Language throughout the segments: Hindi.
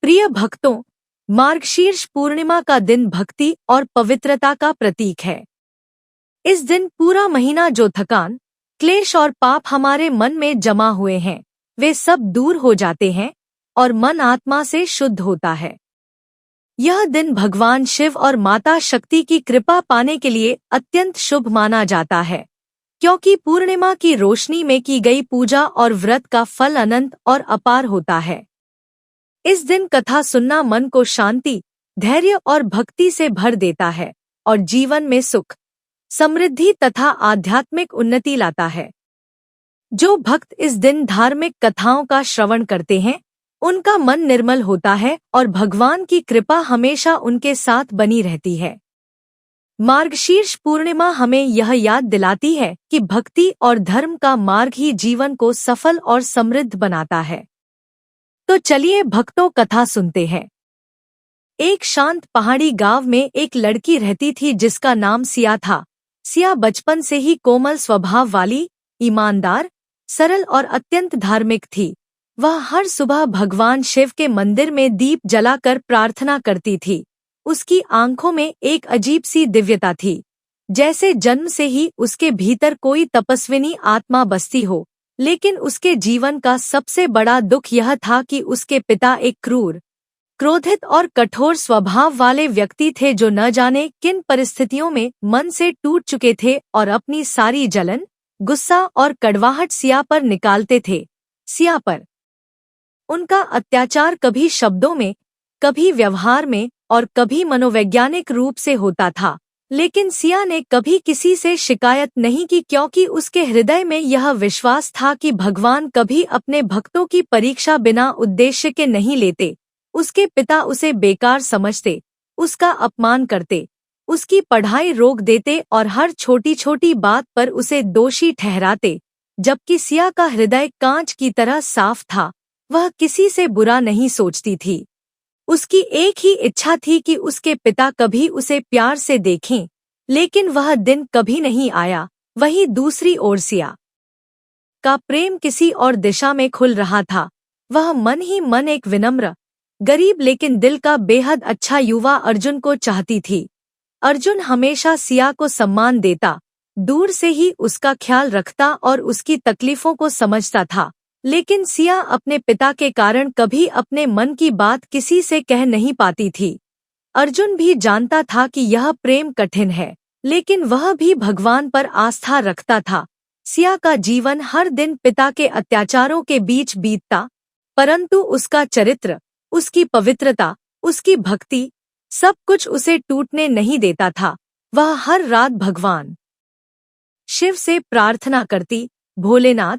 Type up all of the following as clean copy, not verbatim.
प्रिय भक्तों, मार्गशीर्ष पूर्णिमा का दिन भक्ति और पवित्रता का प्रतीक है। इस दिन पूरा महीना जो थकान, क्लेश और पाप हमारे मन में जमा हुए हैं, वे सब दूर हो जाते हैं और मन आत्मा से शुद्ध होता है। यह दिन भगवान शिव और माता शक्ति की कृपा पाने के लिए अत्यंत शुभ माना जाता है, क्योंकि पूर्णिमा की रोशनी में की गई पूजा और व्रत का फल अनंत और अपार होता है। इस दिन कथा सुनना मन को शांति, धैर्य और भक्ति से भर देता है और जीवन में सुख, समृद्धि तथा आध्यात्मिक उन्नति लाता है। जो भक्त इस दिन धार्मिक कथाओं का श्रवण करते हैं, उनका मन निर्मल होता है और भगवान की कृपा हमेशा उनके साथ बनी रहती है। मार्गशीर्ष पूर्णिमा हमें यह याद दिलाती है कि भक्ति और धर्म का मार्ग ही जीवन को सफल और समृद्ध बनाता है। तो चलिए भक्तों, कथा सुनते हैं। एक शांत पहाड़ी गांव में एक लड़की रहती थी जिसका नाम सिया था। सिया बचपन से ही कोमल स्वभाव वाली, ईमानदार, सरल और अत्यंत धार्मिक थी। वह हर सुबह भगवान शिव के मंदिर में दीप जलाकर प्रार्थना करती थी। उसकी आंखों में एक अजीब सी दिव्यता थी, जैसे जन्म से ही उसके भीतर कोई तपस्विनी आत्मा बसती हो। लेकिन उसके जीवन का सबसे बड़ा दुख यह था कि उसके पिता एक क्रूर, क्रोधित और कठोर स्वभाव वाले व्यक्ति थे, जो न जाने किन परिस्थितियों में मन से टूट चुके थे और अपनी सारी जलन, गुस्सा और कड़वाहट सिया पर निकालते थे। सिया पर उनका अत्याचार कभी शब्दों में, कभी व्यवहार में और कभी मनोवैज्ञानिक रूप से होता था। लेकिन सिया ने कभी किसी से शिकायत नहीं की, क्योंकि उसके हृदय में यह विश्वास था कि भगवान कभी अपने भक्तों की परीक्षा बिना उद्देश्य के नहीं लेते। उसके पिता उसे बेकार समझते, उसका अपमान करते, उसकी पढ़ाई रोक देते और हर छोटी छोटी बात पर उसे दोषी ठहराते, जबकि सिया का हृदय कांच की तरह साफ था। वह किसी से बुरा नहीं सोचती थी। उसकी एक ही इच्छा थी कि उसके पिता कभी उसे प्यार से देखें, लेकिन वह दिन कभी नहीं आया। वहीं दूसरी ओर सिया का प्रेम किसी और दिशा में खुल रहा था। वह मन ही मन एक विनम्र, गरीब लेकिन दिल का बेहद अच्छा युवा अर्जुन को चाहती थी। अर्जुन हमेशा सिया को सम्मान देता, दूर से ही उसका ख्याल रखता और उसकी तकलीफों को समझता था। लेकिन सिया अपने पिता के कारण कभी अपने मन की बात किसी से कह नहीं पाती थी। अर्जुन भी जानता था कि यह प्रेम कठिन है, लेकिन वह भी भगवान पर आस्था रखता था। सिया का जीवन हर दिन पिता के अत्याचारों के बीच बीतता, परंतु उसका चरित्र, उसकी पवित्रता, उसकी भक्ति, सब कुछ उसे टूटने नहीं देता था। वह हर रात भगवान शिव से प्रार्थना करती, भोलेनाथ,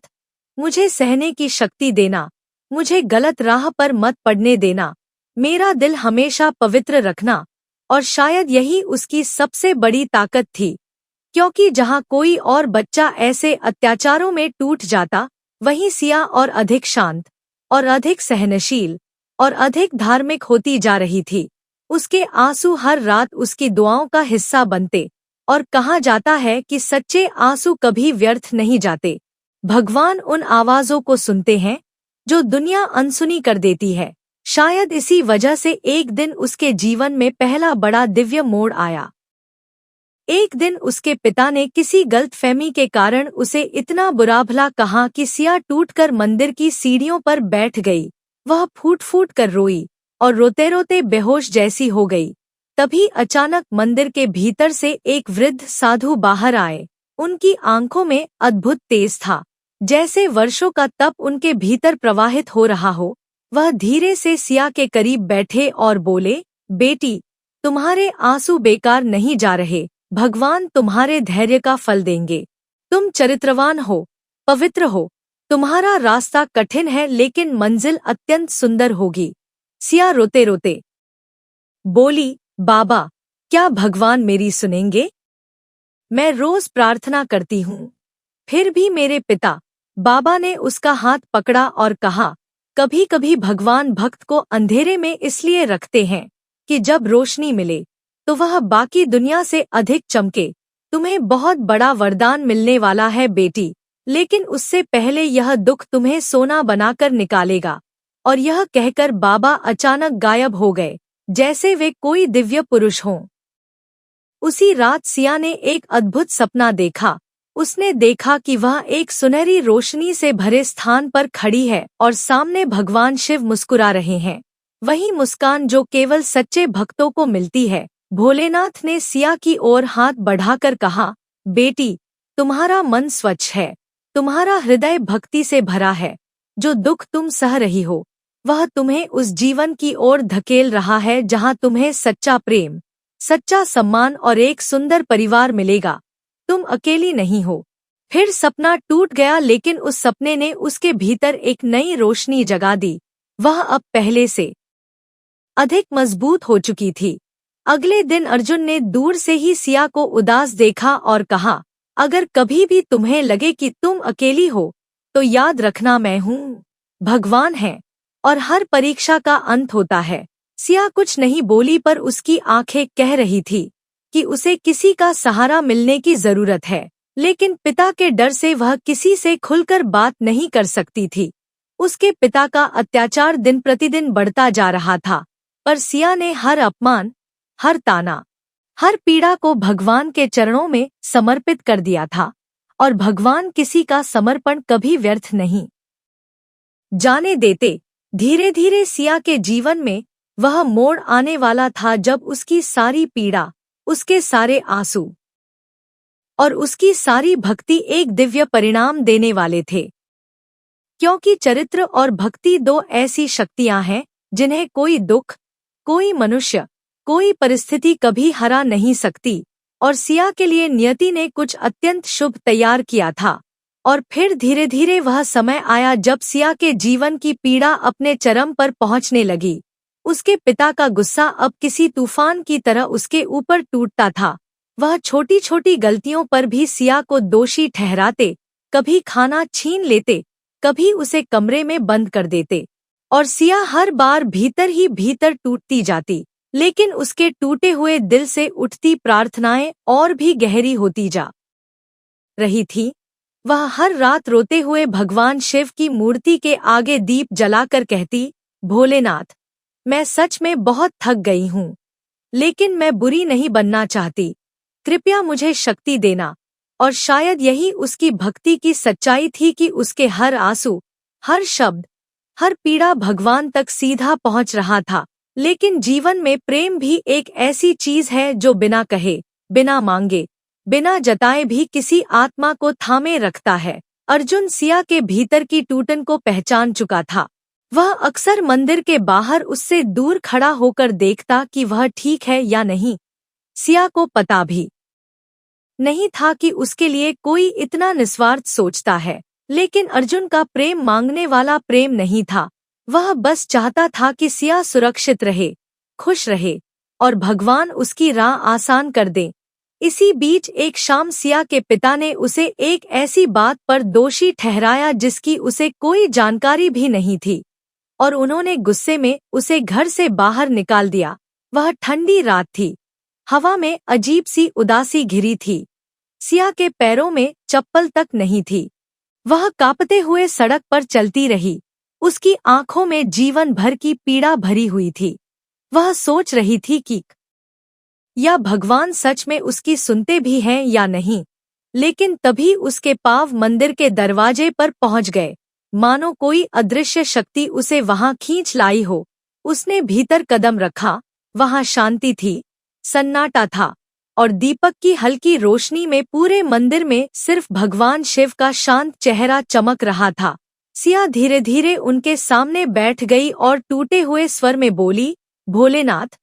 मुझे सहने की शक्ति देना, मुझे गलत राह पर मत पड़ने देना, मेरा दिल हमेशा पवित्र रखना। और शायद यही उसकी सबसे बड़ी ताकत थी, क्योंकि जहाँ कोई और बच्चा ऐसे अत्याचारों में टूट जाता, वहीं सिया और अधिक शांत और अधिक सहनशील और अधिक धार्मिक होती जा रही थी। उसके आंसू हर रात उसकी दुआओं का हिस्सा बनते, और कहा जाता है कि सच्चे आंसू कभी व्यर्थ नहीं जाते। भगवान उन आवाजों को सुनते हैं जो दुनिया अनसुनी कर देती है। शायद इसी वजह से एक दिन उसके जीवन में पहला बड़ा दिव्य मोड़ आया। एक दिन उसके पिता ने किसी गलतफहमी के कारण उसे इतना बुरा भला कहा कि सिया टूटकर मंदिर की सीढ़ियों पर बैठ गई। वह फूट फूट कर रोई और रोते रोते बेहोश जैसी हो गई। तभी अचानक मंदिर के भीतर से एक वृद्ध साधु बाहर आए। उनकी आंखों में अद्भुत तेज था, जैसे वर्षों का तप उनके भीतर प्रवाहित हो रहा हो। वह धीरे से सिया के करीब बैठे और बोले, बेटी, तुम्हारे आंसू बेकार नहीं जा रहे। भगवान तुम्हारे धैर्य का फल देंगे। तुम चरित्रवान हो, पवित्र हो। तुम्हारा रास्ता कठिन है, लेकिन मंजिल अत्यंत सुंदर होगी। सिया रोते रोते बोली, बाबा, क्या भगवान मेरी सुनेंगे? मैं रोज प्रार्थना करती हूँ, फिर भी मेरे पिता। बाबा ने उसका हाथ पकड़ा और कहा, कभी कभी भगवान भक्त को अंधेरे में इसलिए रखते हैं कि जब रोशनी मिले तो वह बाकी दुनिया से अधिक चमके। तुम्हें बहुत बड़ा वरदान मिलने वाला है बेटी, लेकिन उससे पहले यह दुख तुम्हें सोना बनाकर निकालेगा। और यह कहकर बाबा अचानक गायब हो गए, जैसे वे कोई दिव्य पुरुष हों। उसी रात सिया ने एक अद्भुत सपना देखा। उसने देखा कि वह एक सुनहरी रोशनी से भरे स्थान पर खड़ी है और सामने भगवान शिव मुस्कुरा रहे हैं। वही मुस्कान जो केवल सच्चे भक्तों को मिलती है। भोलेनाथ ने सिया की ओर हाथ बढ़ाकर कहा, बेटी, तुम्हारा मन स्वच्छ है, तुम्हारा हृदय भक्ति से भरा है। जो दुख तुम सह रही हो, वह तुम्हें उस जीवन की ओर धकेल रहा है जहां तुम्हें सच्चा प्रेम, सच्चा सम्मान और एक सुंदर परिवार मिलेगा। तुम अकेली नहीं हो। फिर सपना टूट गया, लेकिन उस सपने ने उसके भीतर एक नई रोशनी जगा दी। वह अब पहले से अधिक मजबूत हो चुकी थी। अगले दिन अर्जुन ने दूर से ही सिया को उदास देखा और कहा, अगर कभी भी तुम्हें लगे कि तुम अकेली हो, तो याद रखना मैं हूँ। भगवान है और हर परीक्षा का अंत होता है। सिया कुछ नहीं बोली, पर उसकी आंखें कह रही थी कि उसे किसी का सहारा मिलने की जरूरत है, लेकिन पिता के डर से वह किसी से खुलकर बात नहीं कर सकती थी। उसके पिता का अत्याचार दिन प्रतिदिन बढ़ता जा रहा था, पर सिया ने हर अपमान, हर ताना, हर पीड़ा को भगवान के चरणों में समर्पित कर दिया था। और भगवान किसी का समर्पण कभी व्यर्थ नहीं जाने देते। धीरे धीरे सिया के जीवन में वह मोड़ आने वाला था जब उसकी सारी पीड़ा, उसके सारे आंसू और उसकी सारी भक्ति एक दिव्य परिणाम देने वाले थे। क्योंकि चरित्र और भक्ति दो ऐसी शक्तियां हैं जिन्हें कोई दुख, कोई मनुष्य, कोई परिस्थिति कभी हरा नहीं सकती। और सिया के लिए नियति ने कुछ अत्यंत शुभ तैयार किया था। और फिर धीरे धीरे वह समय आया जब सिया के जीवन की पीड़ा अपने चरम पर पहुंचने लगी। उसके पिता का गुस्सा अब किसी तूफान की तरह उसके ऊपर टूटता था। वह छोटी छोटी गलतियों पर भी सिया को दोषी ठहराते, कभी खाना छीन लेते, कभी उसे कमरे में बंद कर देते। और सिया हर बार भीतर ही भीतर टूटती जाती, लेकिन उसके टूटे हुए दिल से उठती प्रार्थनाएं और भी गहरी होती जा रही थी। वह हर रात रोते हुए भगवान शिव की मूर्ति के आगे दीप जलाकर कहती, भोलेनाथ, मैं सच में बहुत थक गई हूँ, लेकिन मैं बुरी नहीं बनना चाहती। कृपया मुझे शक्ति देना। और शायद यही उसकी भक्ति की सच्चाई थी कि उसके हर आंसू, हर शब्द, हर पीड़ा भगवान तक सीधा पहुंच रहा था। लेकिन जीवन में प्रेम भी एक ऐसी चीज है जो बिना कहे, बिना मांगे, बिना जताए भी किसी आत्मा को थामे रखता है। अर्जुन सिया के भीतर की टूटन को पहचान चुका था। वह अक्सर मंदिर के बाहर उससे दूर खड़ा होकर देखता कि वह ठीक है या नहीं। सिया को पता भी नहीं था कि उसके लिए कोई इतना निस्वार्थ सोचता है। लेकिन अर्जुन का प्रेम मांगने वाला प्रेम नहीं था। वह बस चाहता था कि सिया सुरक्षित रहे, खुश रहे और भगवान उसकी राह आसान कर दे। इसी बीच एक शाम सिया के पिता ने उसे एक ऐसी बात पर दोषी ठहराया जिसकी उसे कोई जानकारी भी नहीं थी, और उन्होंने गुस्से में उसे घर से बाहर निकाल दिया। वह ठंडी रात थी। हवा में अजीब सी उदासी घिरी थी। सिया के पैरों में चप्पल तक नहीं थी। वह कांपते हुए सड़क पर चलती रही। उसकी आंखों में जीवन भर की पीड़ा भरी हुई थी। वह सोच रही थी कि या भगवान सच में उसकी सुनते भी हैं या नहीं। लेकिन तभी उसके पांव मंदिर के दरवाजे पर पहुंच गए, मानो कोई अदृश्य शक्ति उसे वहां खींच लाई हो। उसने भीतर कदम रखा। वहां शांति थी, सन्नाटा था, और दीपक की हल्की रोशनी में पूरे मंदिर में सिर्फ भगवान शिव का शांत चेहरा चमक रहा था। सिया धीरे धीरे उनके सामने बैठ गई और टूटे हुए स्वर में बोली, भोलेनाथ,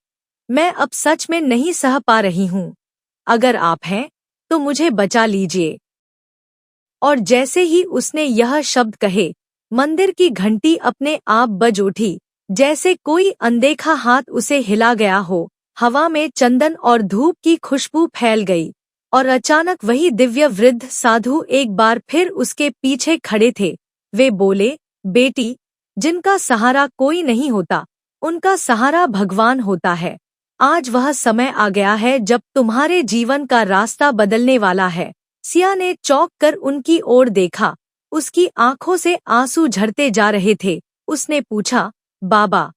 मैं अब सच में नहीं सह पा रही हूँ। अगर आप हैं तो मुझे बचा लीजिए। और जैसे ही उसने यह शब्द कहे, मंदिर की घंटी अपने आप बज उठी, जैसे कोई अनदेखा हाथ उसे हिला गया हो। हवा में चंदन और धूप की खुशबू फैल गई, और अचानक वही दिव्य वृद्ध साधु एक बार फिर उसके पीछे खड़े थे। वे बोले, बेटी, जिनका सहारा कोई नहीं होता, उनका सहारा भगवान होता है। आज वह समय आ गया है जब तुम्हारे जीवन का रास्ता बदलने वाला है। सिया ने चौंक कर उनकी ओर देखा। उसकी आंखों से आंसू झरते जा रहे थे। उसने पूछा, बाबा,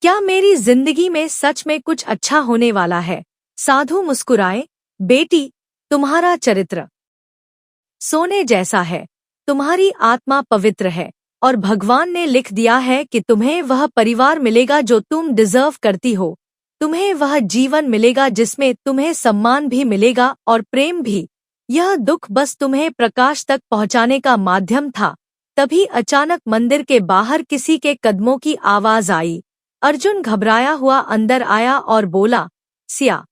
क्या मेरी जिंदगी में सच में कुछ अच्छा होने वाला है? साधु मुस्कुराए, बेटी, तुम्हारा चरित्र सोने जैसा है, तुम्हारी आत्मा पवित्र है, और भगवान ने लिख दिया है कि तुम्हें वह परिवार मिलेगा जो तुम डिजर्व करती हो। तुम्हें वह जीवन मिलेगा जिसमें तुम्हें सम्मान भी मिलेगा और प्रेम भी। यह दुख बस तुम्हें प्रकाश तक पहुंचाने का माध्यम था। तभी अचानक मंदिर के बाहर किसी के कदमों की आवाज आई। अर्जुन घबराया हुआ अंदर आया और बोला, सिया,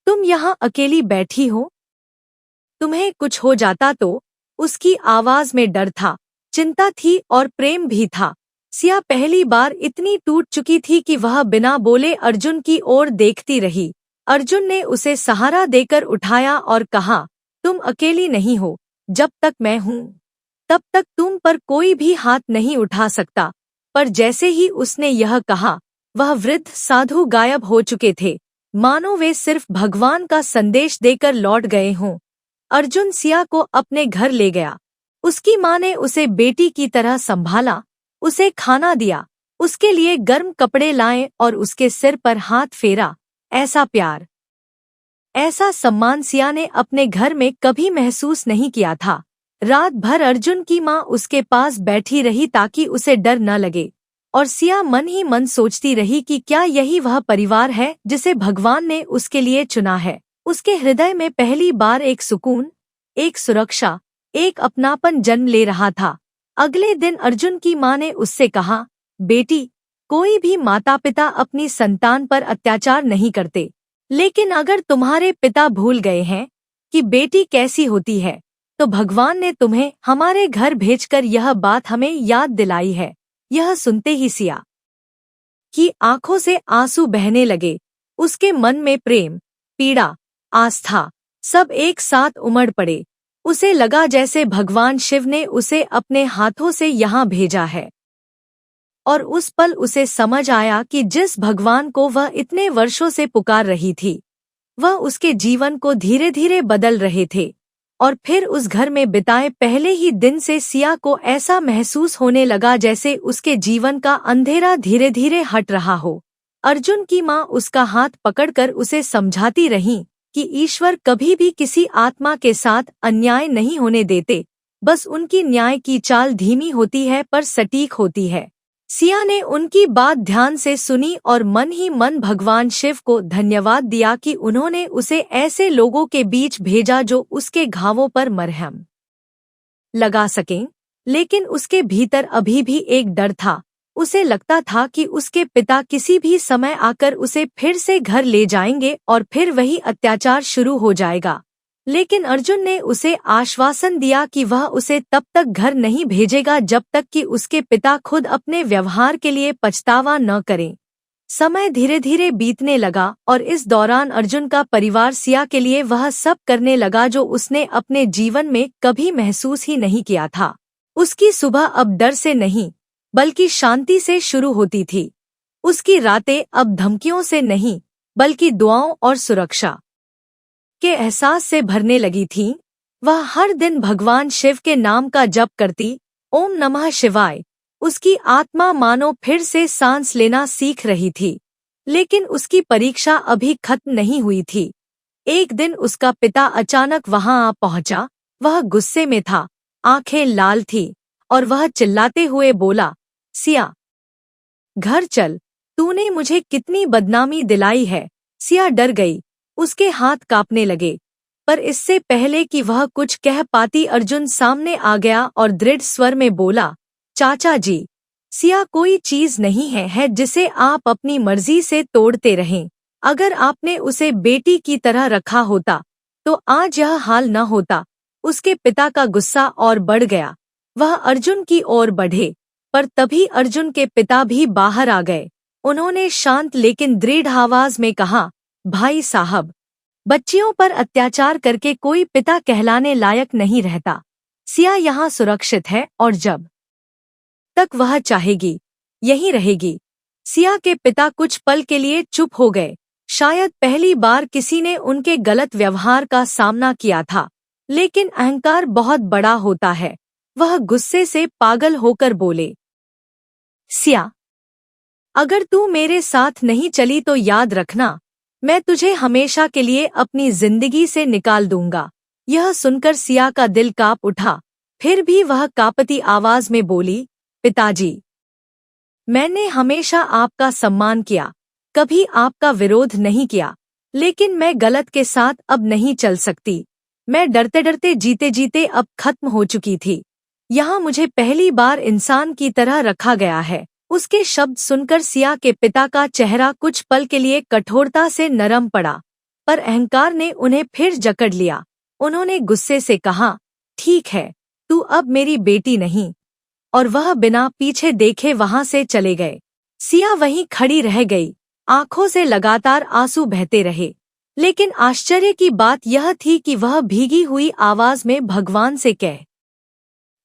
तुम यहाँ अकेली बैठी हो? तुम्हें कुछ हो जाता तो? उसकी आवाज में डर था, चिंता थी और प्रेम भी था। सिया पहली बार इतनी टूट चुकी थी कि वह बिना बोले अर्जुन की ओर देखती रही। अर्जुन ने उसे सहारा देकर उठाया और कहा, तुम अकेली नहीं हो, जब तक मैं हूँ तब तक तुम पर कोई भी हाथ नहीं उठा सकता। पर जैसे ही उसने यह कहा, वह वृद्ध साधु गायब हो चुके थे, मानो वे सिर्फ भगवान का संदेश देकर लौट गए हों। अर्जुन सिया को अपने घर ले गया। उसकी माँ ने उसे बेटी की तरह संभाला, उसे खाना दिया, उसके लिए गर्म कपड़े लाए और उसके सिर पर हाथ फेरा। ऐसा प्यार, ऐसा सम्मान सिया ने अपने घर में कभी महसूस नहीं किया था। रात भर अर्जुन की माँ उसके पास बैठी रही ताकि उसे डर न लगे, और सिया मन ही मन सोचती रही कि क्या यही वह परिवार है जिसे भगवान ने उसके लिए चुना है। उसके हृदय में पहली बार एक सुकून, एक सुरक्षा, एक अपनापन जन्म ले रहा था। अगले दिन अर्जुन की माँ ने उससे कहा, बेटी, कोई भी माता पिता अपनी संतान पर अत्याचार नहीं करते, लेकिन अगर तुम्हारे पिता भूल गए हैं कि बेटी कैसी होती है, तो भगवान ने तुम्हें हमारे घर भेजकर यह बात हमें याद दिलाई है। यह सुनते ही सिया की आंखों से आंसू बहने लगे। उसके मन में प्रेम, पीड़ा, आस्था सब एक साथ उमड़ पड़े। उसे लगा जैसे भगवान शिव ने उसे अपने हाथों से यहाँ भेजा है। और उस पल उसे समझ आया कि जिस भगवान को वह इतने वर्षों से पुकार रही थी, वह उसके जीवन को धीरे धीरे बदल रहे थे। और फिर उस घर में बिताए पहले ही दिन से सिया को ऐसा महसूस होने लगा जैसे उसके जीवन का अंधेरा धीरे धीरे हट रहा हो। अर्जुन की माँ उसका हाथ पकड़कर उसे समझाती रही कि ईश्वर कभी भी किसी आत्मा के साथ अन्याय नहीं होने देते, बस उनकी न्याय की चाल धीमी होती है पर सटीक होती है। सिया ने उनकी बात ध्यान से सुनी और मन ही मन भगवान शिव को धन्यवाद दिया कि उन्होंने उसे ऐसे लोगों के बीच भेजा जो उसके घावों पर मरहम लगा सकें। लेकिन उसके भीतर अभी भी एक डर था। उसे लगता था कि उसके पिता किसी भी समय आकर उसे फिर से घर ले जाएंगे और फिर वही अत्याचार शुरू हो जाएगा। लेकिन अर्जुन ने उसे आश्वासन दिया कि वह उसे तब तक घर नहीं भेजेगा जब तक कि उसके पिता खुद अपने व्यवहार के लिए पछतावा न करें। समय धीरे धीरे बीतने लगा और इस दौरान अर्जुन का परिवार सिया के लिए वह सब करने लगा जो उसने अपने जीवन में कभी महसूस ही नहीं किया था। उसकी सुबह अब डर से नहीं बल्कि शांति से शुरू होती थी। उसकी रातें अब धमकियों से नहीं बल्कि दुआओं और सुरक्षा के एहसास से भरने लगी थीं। वह हर दिन भगवान शिव के नाम का जप करती, ओम नमः शिवाय। उसकी आत्मा मानो फिर से सांस लेना सीख रही थी। लेकिन उसकी परीक्षा अभी खत्म नहीं हुई थी। एक दिन उसका पिता अचानक वहां आ पहुंचा। वह गुस्से में था, आंखें लाल थी और वह चिल्लाते हुए बोला, सिया, घर चल, तूने मुझे कितनी बदनामी दिलाई है। सिया डर गई, उसके हाथ कांपने लगे। पर इससे पहले कि वह कुछ कह पाती अर्जुन सामने आ गया और दृढ़ स्वर में बोला, चाचा जी, सिया कोई चीज नहीं है जिसे आप अपनी मर्जी से तोड़ते रहें। अगर आपने उसे बेटी की तरह रखा होता तो आज यह हाल न होता। उसके पिता का गुस्सा और बढ़ गया। वह अर्जुन की ओर बढ़े, पर तभी अर्जुन के पिता भी बाहर आ गए। उन्होंने शांत लेकिन दृढ़ आवाज में कहा, भाई साहब, बच्चियों पर अत्याचार करके कोई पिता कहलाने लायक नहीं रहता। सिया यहाँ सुरक्षित है और जब तक वह चाहेगी यहीं रहेगी। सिया के पिता कुछ पल के लिए चुप हो गए। शायद पहली बार किसी ने उनके गलत व्यवहार का सामना किया था। लेकिन अहंकार बहुत बड़ा होता है। वह गुस्से से पागल होकर बोले, सिया, अगर तू मेरे साथ नहीं चली तो याद रखना, मैं तुझे हमेशा के लिए अपनी जिंदगी से निकाल दूंगा। यह सुनकर सिया का दिल कांप उठा। फिर भी वह कांपती आवाज में बोली, पिताजी, मैंने हमेशा आपका सम्मान किया, कभी आपका विरोध नहीं किया, लेकिन मैं गलत के साथ अब नहीं चल सकती। मैं डरते डरते जीते जीते अब खत्म हो चुकी थी। यहाँ मुझे पहली बार इंसान की तरह रखा गया है। उसके शब्द सुनकर सिया के पिता का चेहरा कुछ पल के लिए कठोरता से नरम पड़ा, पर अहंकार ने उन्हें फिर जकड़ लिया। उन्होंने गुस्से से कहा, ठीक है, तू अब मेरी बेटी नहीं। और वह बिना पीछे देखे वहां से चले गए। सिया वहीं खड़ी रह गई, आंखों से लगातार आंसू बहते रहे। लेकिन आश्चर्य की बात यह थी कि वह भीगी हुई आवाज में भगवान से कह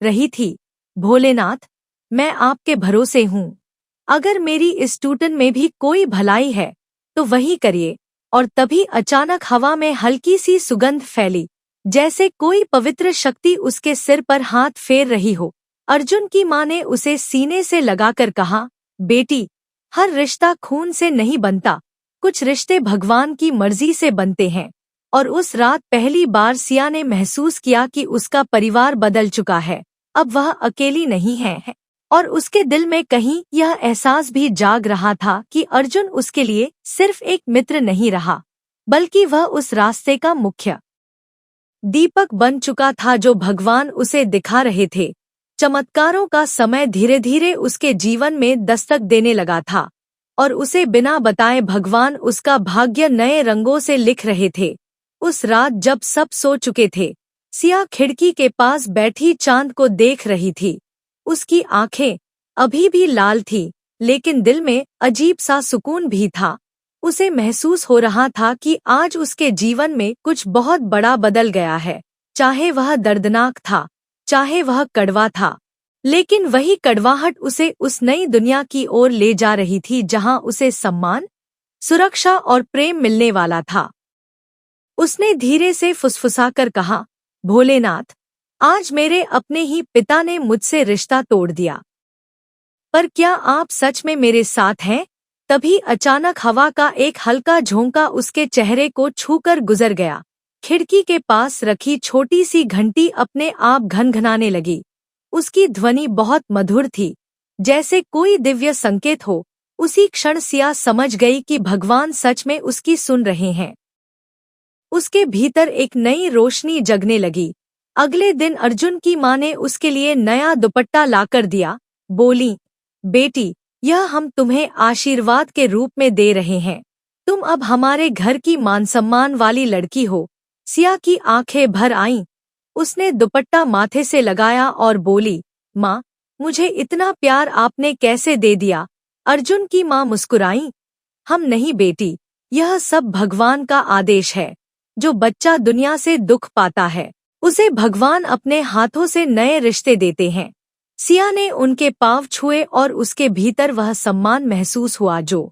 रही थी, भोलेनाथ, मैं आपके भरोसे हूँ। अगर मेरी इस टूटन में भी कोई भलाई है तो वही करिए। और तभी अचानक हवा में हल्की सी सुगंध फैली, जैसे कोई पवित्र शक्ति उसके सिर पर हाथ फेर रही हो। अर्जुन की माँ ने उसे सीने से लगाकर कहा, बेटी, हर रिश्ता खून से नहीं बनता, कुछ रिश्ते भगवान की मर्जी से बनते हैं। और उस रात पहली बार सिया ने महसूस किया कि उसका परिवार बदल चुका है। अब वह अकेली नहीं है। और उसके दिल में कहीं यह एहसास भी जाग रहा था कि अर्जुन उसके लिए सिर्फ एक मित्र नहीं रहा, बल्कि वह उस रास्ते का मुख्य दीपक बन चुका था जो भगवान उसे दिखा रहे थे। चमत्कारों का समय धीरे धीरे उसके जीवन में दस्तक देने लगा था, और उसे बिना बताए भगवान उसका भाग्य नए रंगों से लिख रहे थे। उस रात जब सब सो चुके थे, सिया खिड़की के पास बैठी चांद को देख रही थी। उसकी आंखें अभी भी लाल थी, लेकिन दिल में अजीब सा सुकून भी था। उसे महसूस हो रहा था कि आज उसके जीवन में कुछ बहुत बड़ा बदल गया है। चाहे वह दर्दनाक था, चाहे वह कड़वा था, लेकिन वही कड़वाहट उसे उस नई दुनिया की ओर ले जा रही थी जहां उसे सम्मान, सुरक्षा और प्रेम मिलने वाला था। उसने धीरे से फुसफुसाकर कहा, भोलेनाथ, आज मेरे अपने ही पिता ने मुझसे रिश्ता तोड़ दिया, पर क्या आप सच में मेरे साथ हैं? तभी अचानक हवा का एक हल्का झोंका उसके चेहरे को छूकर गुजर गया। खिड़की के पास रखी छोटी सी घंटी अपने आप घनघनाने लगी। उसकी ध्वनि बहुत मधुर थी, जैसे कोई दिव्य संकेत हो। उसी क्षण सिया समझ गई कि भगवान सच में उसकी सुन रहे हैं। उसके भीतर एक नई रोशनी जगने लगी। अगले दिन अर्जुन की माँ ने उसके लिए नया दुपट्टा लाकर दिया। बोली, बेटी, यह हम तुम्हें आशीर्वाद के रूप में दे रहे हैं। तुम अब हमारे घर की मान सम्मान वाली लड़की हो। सिया की आंखें भर आईं। उसने दुपट्टा माथे से लगाया और बोली, माँ, मुझे इतना प्यार आपने कैसे दे दिया? अर्जुन की माँ मुस्कुराई। हम नहीं बेटी, यह सब भगवान का आदेश है। जो बच्चा दुनिया से दुख पाता है, उसे भगवान अपने हाथों से नए रिश्ते देते हैं। सिया ने उनके पांव छुए और उसके भीतर वह सम्मान महसूस हुआ जो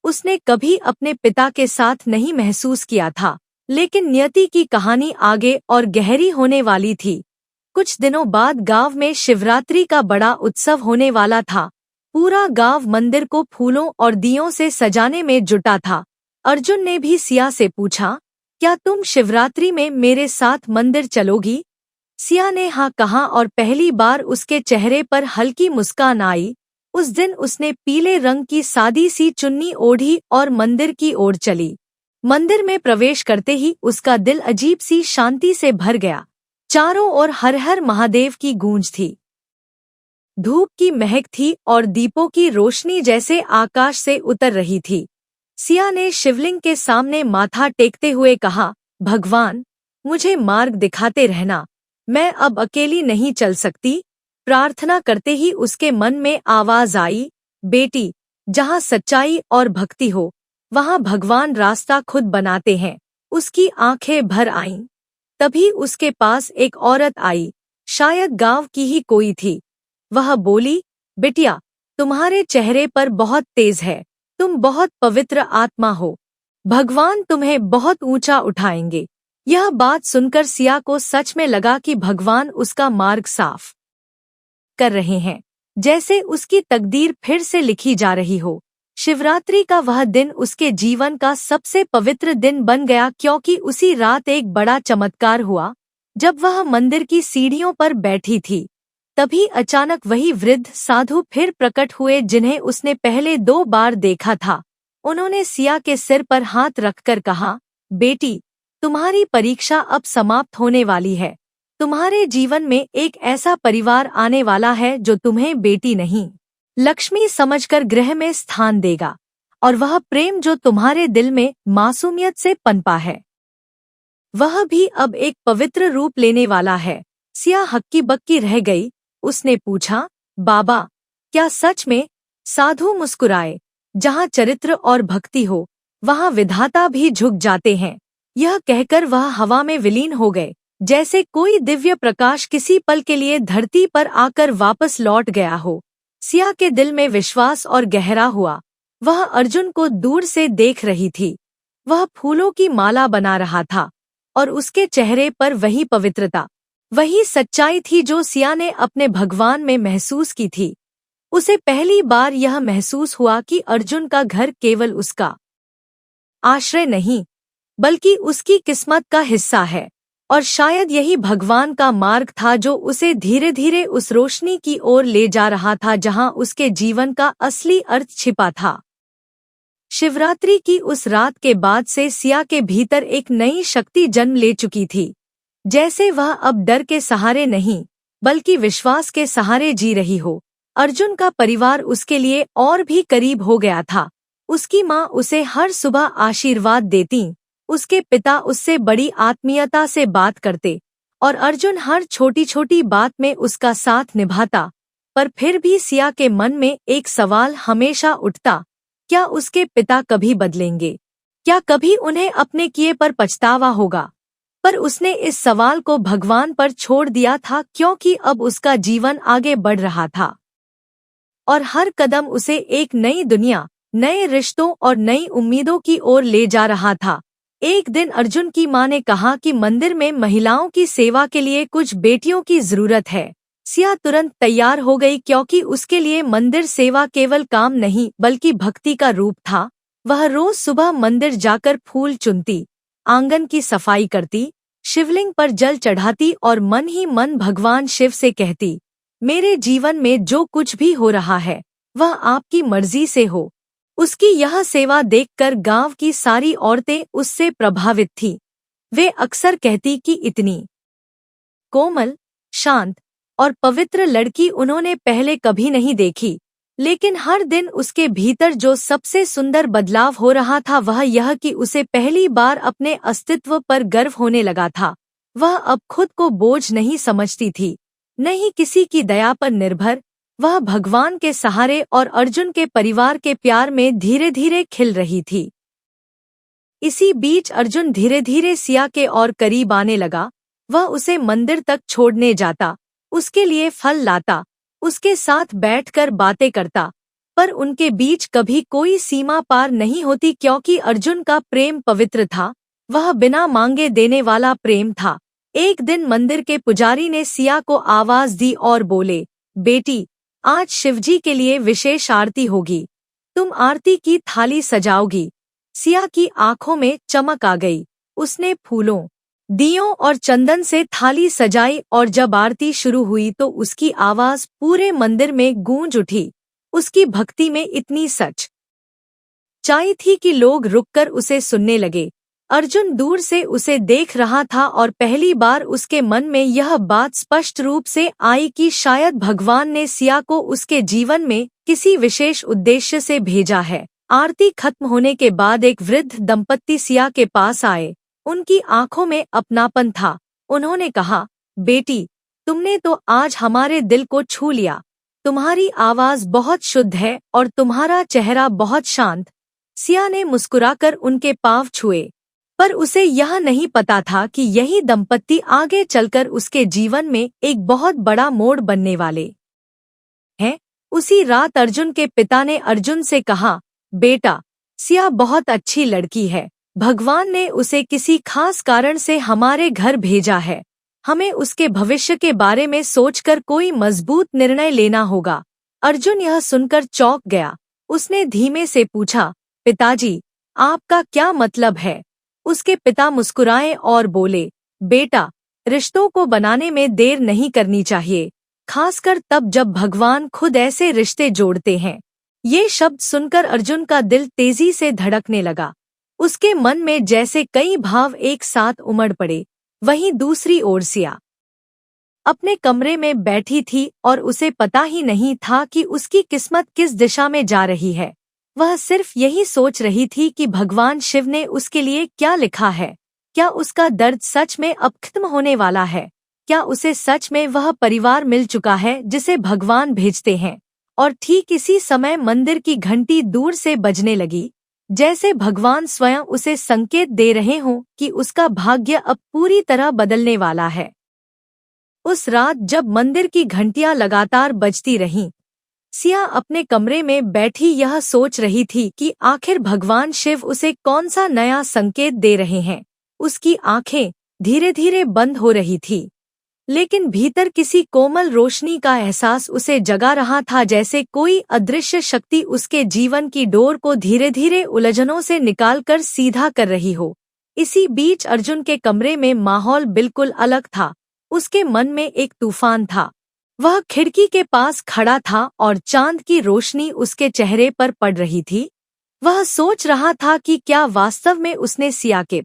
उसने कभी अपने पिता के साथ नहीं महसूस किया था। लेकिन नियति की कहानी आगे और गहरी होने वाली थी। कुछ दिनों बाद गांव में शिवरात्रि का बड़ा उत्सव होने वाला था। पूरा गांव मंदिर को फूलों और दियों से सजाने में जुटा था। अर्जुन ने भी सिया से पूछा, क्या तुम शिवरात्रि में मेरे साथ मंदिर चलोगी? सिया ने हाँ कहा और पहली बार उसके चेहरे पर हल्की मुस्कान आई। उस दिन उसने पीले रंग की सादी सी चुन्नी ओढ़ी और मंदिर की ओर चली। मंदिर में प्रवेश करते ही उसका दिल अजीब सी शांति से भर गया। चारों ओर हर हर महादेव की गूंज थी। धूप की महक थी और दीपों की रोशनी जैसे आकाश से उतर रही थी। सिया ने शिवलिंग के सामने माथा टेकते हुए कहा, भगवान, मुझे मार्ग दिखाते रहना, मैं अब अकेली नहीं चल सकती। प्रार्थना करते ही उसके मन में आवाज आई, बेटी, जहाँ सच्चाई और भक्ति हो, वहाँ भगवान रास्ता खुद बनाते हैं। उसकी आंखें भर आईं। तभी उसके पास एक औरत आई, शायद गांव की ही कोई थी। वह बोली, बिटिया, तुम्हारे चेहरे पर बहुत तेज है, तुम बहुत पवित्र आत्मा हो, भगवान तुम्हें बहुत ऊंचा उठाएंगे। यह बात सुनकर सिया को सच में लगा कि भगवान उसका मार्ग साफ कर रहे हैं। जैसे उसकी तकदीर फिर से लिखी जा रही हो। शिवरात्रि का वह दिन उसके जीवन का सबसे पवित्र दिन बन गया, क्योंकि उसी रात एक बड़ा चमत्कार हुआ। जब वह मंदिर की सीढ़ियों पर बैठी थी, तभी अचानक वही वृद्ध साधु फिर प्रकट हुए जिन्हें उसने पहले 2 बार देखा था। उन्होंने सिया के सिर पर हाथ रखकर कहा, बेटी, तुम्हारी परीक्षा अब समाप्त होने वाली है। तुम्हारे जीवन में एक ऐसा परिवार आने वाला है जो तुम्हें बेटी नहीं, लक्ष्मी समझकर गृह में स्थान देगा, और वह प्रेम जो तुम्हारे दिल में मासूमियत से पनपा है, वह भी अब एक पवित्र रूप लेने वाला है। सिया हक्की बक्की रह गई। उसने पूछा, बाबा, क्या सच में? साधु मुस्कुराए। जहाँ चरित्र और भक्ति हो, वहाँ विधाता भी झुक जाते हैं। यह कहकर वह हवा में विलीन हो गए, जैसे कोई दिव्य प्रकाश किसी पल के लिए धरती पर आकर वापस लौट गया हो। सिया के दिल में विश्वास और गहरा हुआ। वह अर्जुन को दूर से देख रही थी। वह फूलों की माला बना रहा था, और उसके चेहरे पर वही पवित्रता, वही सच्चाई थी जो सिया ने अपने भगवान में महसूस की थी। उसे पहली बार यह महसूस हुआ कि अर्जुन का घर केवल उसका आश्रय नहीं, बल्कि उसकी किस्मत का हिस्सा है। और शायद यही भगवान का मार्ग था जो उसे धीरे धीरे उस रोशनी की ओर ले जा रहा था जहां उसके जीवन का असली अर्थ छिपा था। शिवरात्रि की उस रात के बाद से सिया के भीतर एक नई शक्ति जन्म ले चुकी थी। जैसे वह अब डर के सहारे नहीं, बल्कि विश्वास के सहारे जी रही हो। अर्जुन का परिवार उसके लिए और भी करीब हो गया था। उसकी माँ उसे हर सुबह आशीर्वाद देती, उसके पिता उससे बड़ी आत्मीयता से बात करते, और अर्जुन हर छोटी छोटी बात में उसका साथ निभाता। पर फिर भी सिया के मन में एक सवाल हमेशा उठता, क्या उसके पिता कभी बदलेंगे? क्या कभी उन्हें अपने किए पर पछतावा होगा? पर उसने इस सवाल को भगवान पर छोड़ दिया था, क्योंकि अब उसका जीवन आगे बढ़ रहा था, और हर कदम उसे एक नई दुनिया, नए रिश्तों और नई उम्मीदों की ओर ले जा रहा था। एक दिन अर्जुन की माँ ने कहा कि मंदिर में महिलाओं की सेवा के लिए कुछ बेटियों की जरूरत है। सिया तुरंत तैयार हो गई, क्योंकि उसके लिए मंदिर सेवा केवल काम नहीं बल्कि भक्ति का रूप था। वह रोज सुबह मंदिर जाकर फूल चुनती, आंगन की सफाई करती, शिवलिंग पर जल चढ़ाती और मन ही मन भगवान शिव से कहती, मेरे जीवन में जो कुछ भी हो रहा है वह आपकी मर्जी से हो। उसकी यह सेवा देखकर गांव की सारी औरतें उससे प्रभावित थीं। वे अक्सर कहती कि इतनी कोमल, शांत और पवित्र लड़की उन्होंने पहले कभी नहीं देखी। लेकिन हर दिन उसके भीतर जो सबसे सुंदर बदलाव हो रहा था वह यह कि उसे पहली बार अपने अस्तित्व पर गर्व होने लगा था। वह अब खुद को बोझ नहीं समझती थी, नहीं किसी की दया पर निर्भर। वह भगवान के सहारे और अर्जुन के परिवार के प्यार में धीरे धीरे खिल रही थी। इसी बीच अर्जुन धीरे धीरे सिया के और करीब आने लगा। वह उसे मंदिर तक छोड़ने जाता, उसके लिए फल लाता, उसके साथ बैठकर बातें करता। पर उनके बीच कभी कोई सीमा पार नहीं होती, क्योंकि अर्जुन का प्रेम पवित्र था। वह बिना मांगे देने वाला प्रेम था। एक दिन मंदिर के पुजारी ने सिया को आवाज दी और बोले, बेटी, आज शिवजी के लिए विशेष आरती होगी, तुम आरती की थाली सजाओगी। सिया की आंखों में चमक आ गई। उसने फूलों, दियों और चंदन से थाली सजाई, और जब आरती शुरू हुई तो उसकी आवाज पूरे मंदिर में गूंज उठी। उसकी भक्ति में इतनी सच्चाई थी कि लोग रुककर उसे सुनने लगे। अर्जुन दूर से उसे देख रहा था, और पहली बार उसके मन में यह बात स्पष्ट रूप से आई कि शायद भगवान ने सिया को उसके जीवन में किसी विशेष उद्देश्य से भेजा है। आरती खत्म होने के बाद एक वृद्ध दंपत्ति सिया के पास आए। उनकी आंखों में अपनापन था। उन्होंने कहा, बेटी, तुमने तो आज हमारे दिल को छू लिया। तुम्हारी आवाज बहुत शुद्ध है और तुम्हारा चेहरा बहुत शांत। सिया ने मुस्कुराकर उनके पांव छुए, पर उसे यह नहीं पता था कि यही दंपत्ति आगे चलकर उसके जीवन में एक बहुत बड़ा मोड़ बनने वाले हैं। उसी रात अर्जुन के पिता ने अर्जुन से कहा, बेटा, सिया बहुत अच्छी लड़की है। भगवान ने उसे किसी खास कारण से हमारे घर भेजा है। हमें उसके भविष्य के बारे में सोचकर कोई मजबूत निर्णय लेना होगा। अर्जुन यह सुनकर चौंक गया। उसने धीमे से पूछा, पिताजी, आपका क्या मतलब है? उसके पिता मुस्कुराए और बोले, बेटा, रिश्तों को बनाने में देर नहीं करनी चाहिए, खासकर तब जब भगवान खुद ऐसे रिश्ते जोड़ते हैं। ये शब्द सुनकर अर्जुन का दिल तेजी से धड़कने लगा। उसके मन में जैसे कई भाव एक साथ उमड़ पड़े। वहीं दूसरी ओर सिया अपने कमरे में बैठी थी और उसे पता ही नहीं था कि उसकी किस्मत किस दिशा में जा रही है। वह सिर्फ यही सोच रही थी कि भगवान शिव ने उसके लिए क्या लिखा है। क्या उसका दर्द सच में अब खत्म होने वाला है? क्या उसे सच में वह परिवार मिल चुका है जिसे भगवान भेजते हैं? और ठीक इसी समय मंदिर की घंटी दूर से बजने लगी, जैसे भगवान स्वयं उसे संकेत दे रहे हों कि उसका भाग्य अब पूरी तरह बदलने वाला है। उस रात जब मंदिर की घंटियां लगातार बजती रहीं, सिया अपने कमरे में बैठी यह सोच रही थी कि आखिर भगवान शिव उसे कौन सा नया संकेत दे रहे हैं। उसकी आंखें धीरे धीरे बंद हो रही थी, लेकिन भीतर किसी कोमल रोशनी का एहसास उसे जगा रहा था, जैसे कोई अदृश्य शक्ति उसके जीवन की डोर को धीरे धीरे उलझनों से निकालकर सीधा कर रही हो। इसी बीच अर्जुन के कमरे में माहौल बिल्कुल अलग था। उसके मन में एक तूफान था। वह खिड़की के पास खड़ा था और चांद की रोशनी उसके चेहरे पर पड़ रही थी। वह सोच रहा था कि क्या वास्तव में उसने सिया के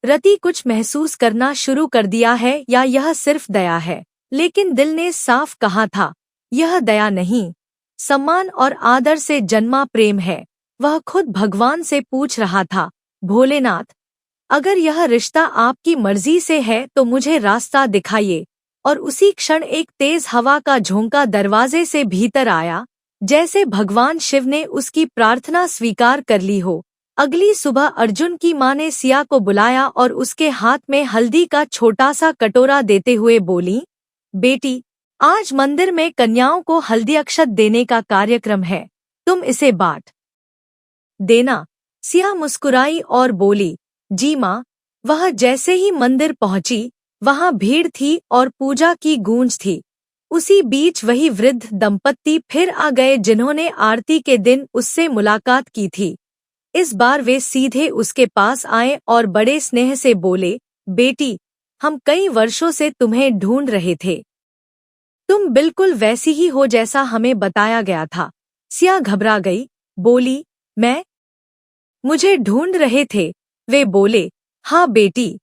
प्रति कुछ महसूस करना शुरू कर दिया है या यह सिर्फ दया है। लेकिन दिल ने साफ कहा था, यह दया नहीं, सम्मान और आदर से जन्मा प्रेम है। वह खुद भगवान से पूछ रहा था, भोलेनाथ, अगर यह रिश्ता आपकी मर्जी से है तो मुझे रास्ता दिखाइए। और उसी क्षण एक तेज हवा का झोंका दरवाजे से भीतर आया, जैसे भगवान शिव ने उसकी प्रार्थना स्वीकार कर ली हो। अगली सुबह अर्जुन की मां ने सिया को बुलाया और उसके हाथ में हल्दी का छोटा सा कटोरा देते हुए बोली, बेटी, आज मंदिर में कन्याओं को हल्दी अक्षत देने का कार्यक्रम है, तुम इसे बांट देना। सिया मुस्कुराई और बोली, जी माँ। वह जैसे ही मंदिर पहुंची, वहां भीड़ थी और पूजा की गूंज थी। उसी बीच वही वृद्ध दंपत्ति फिर आ गए जिन्होंने आरती के दिन उससे मुलाकात की थी। इस बार वे सीधे उसके पास आए और बड़े स्नेह से बोले, बेटी, हम कई वर्षों से तुम्हें ढूंढ रहे थे। तुम बिल्कुल वैसी ही हो जैसा हमें बताया गया था। सिया घबरा गई, बोली, मैं? मुझे ढूंढ रहे थे? वे बोले, हाँ बेटी,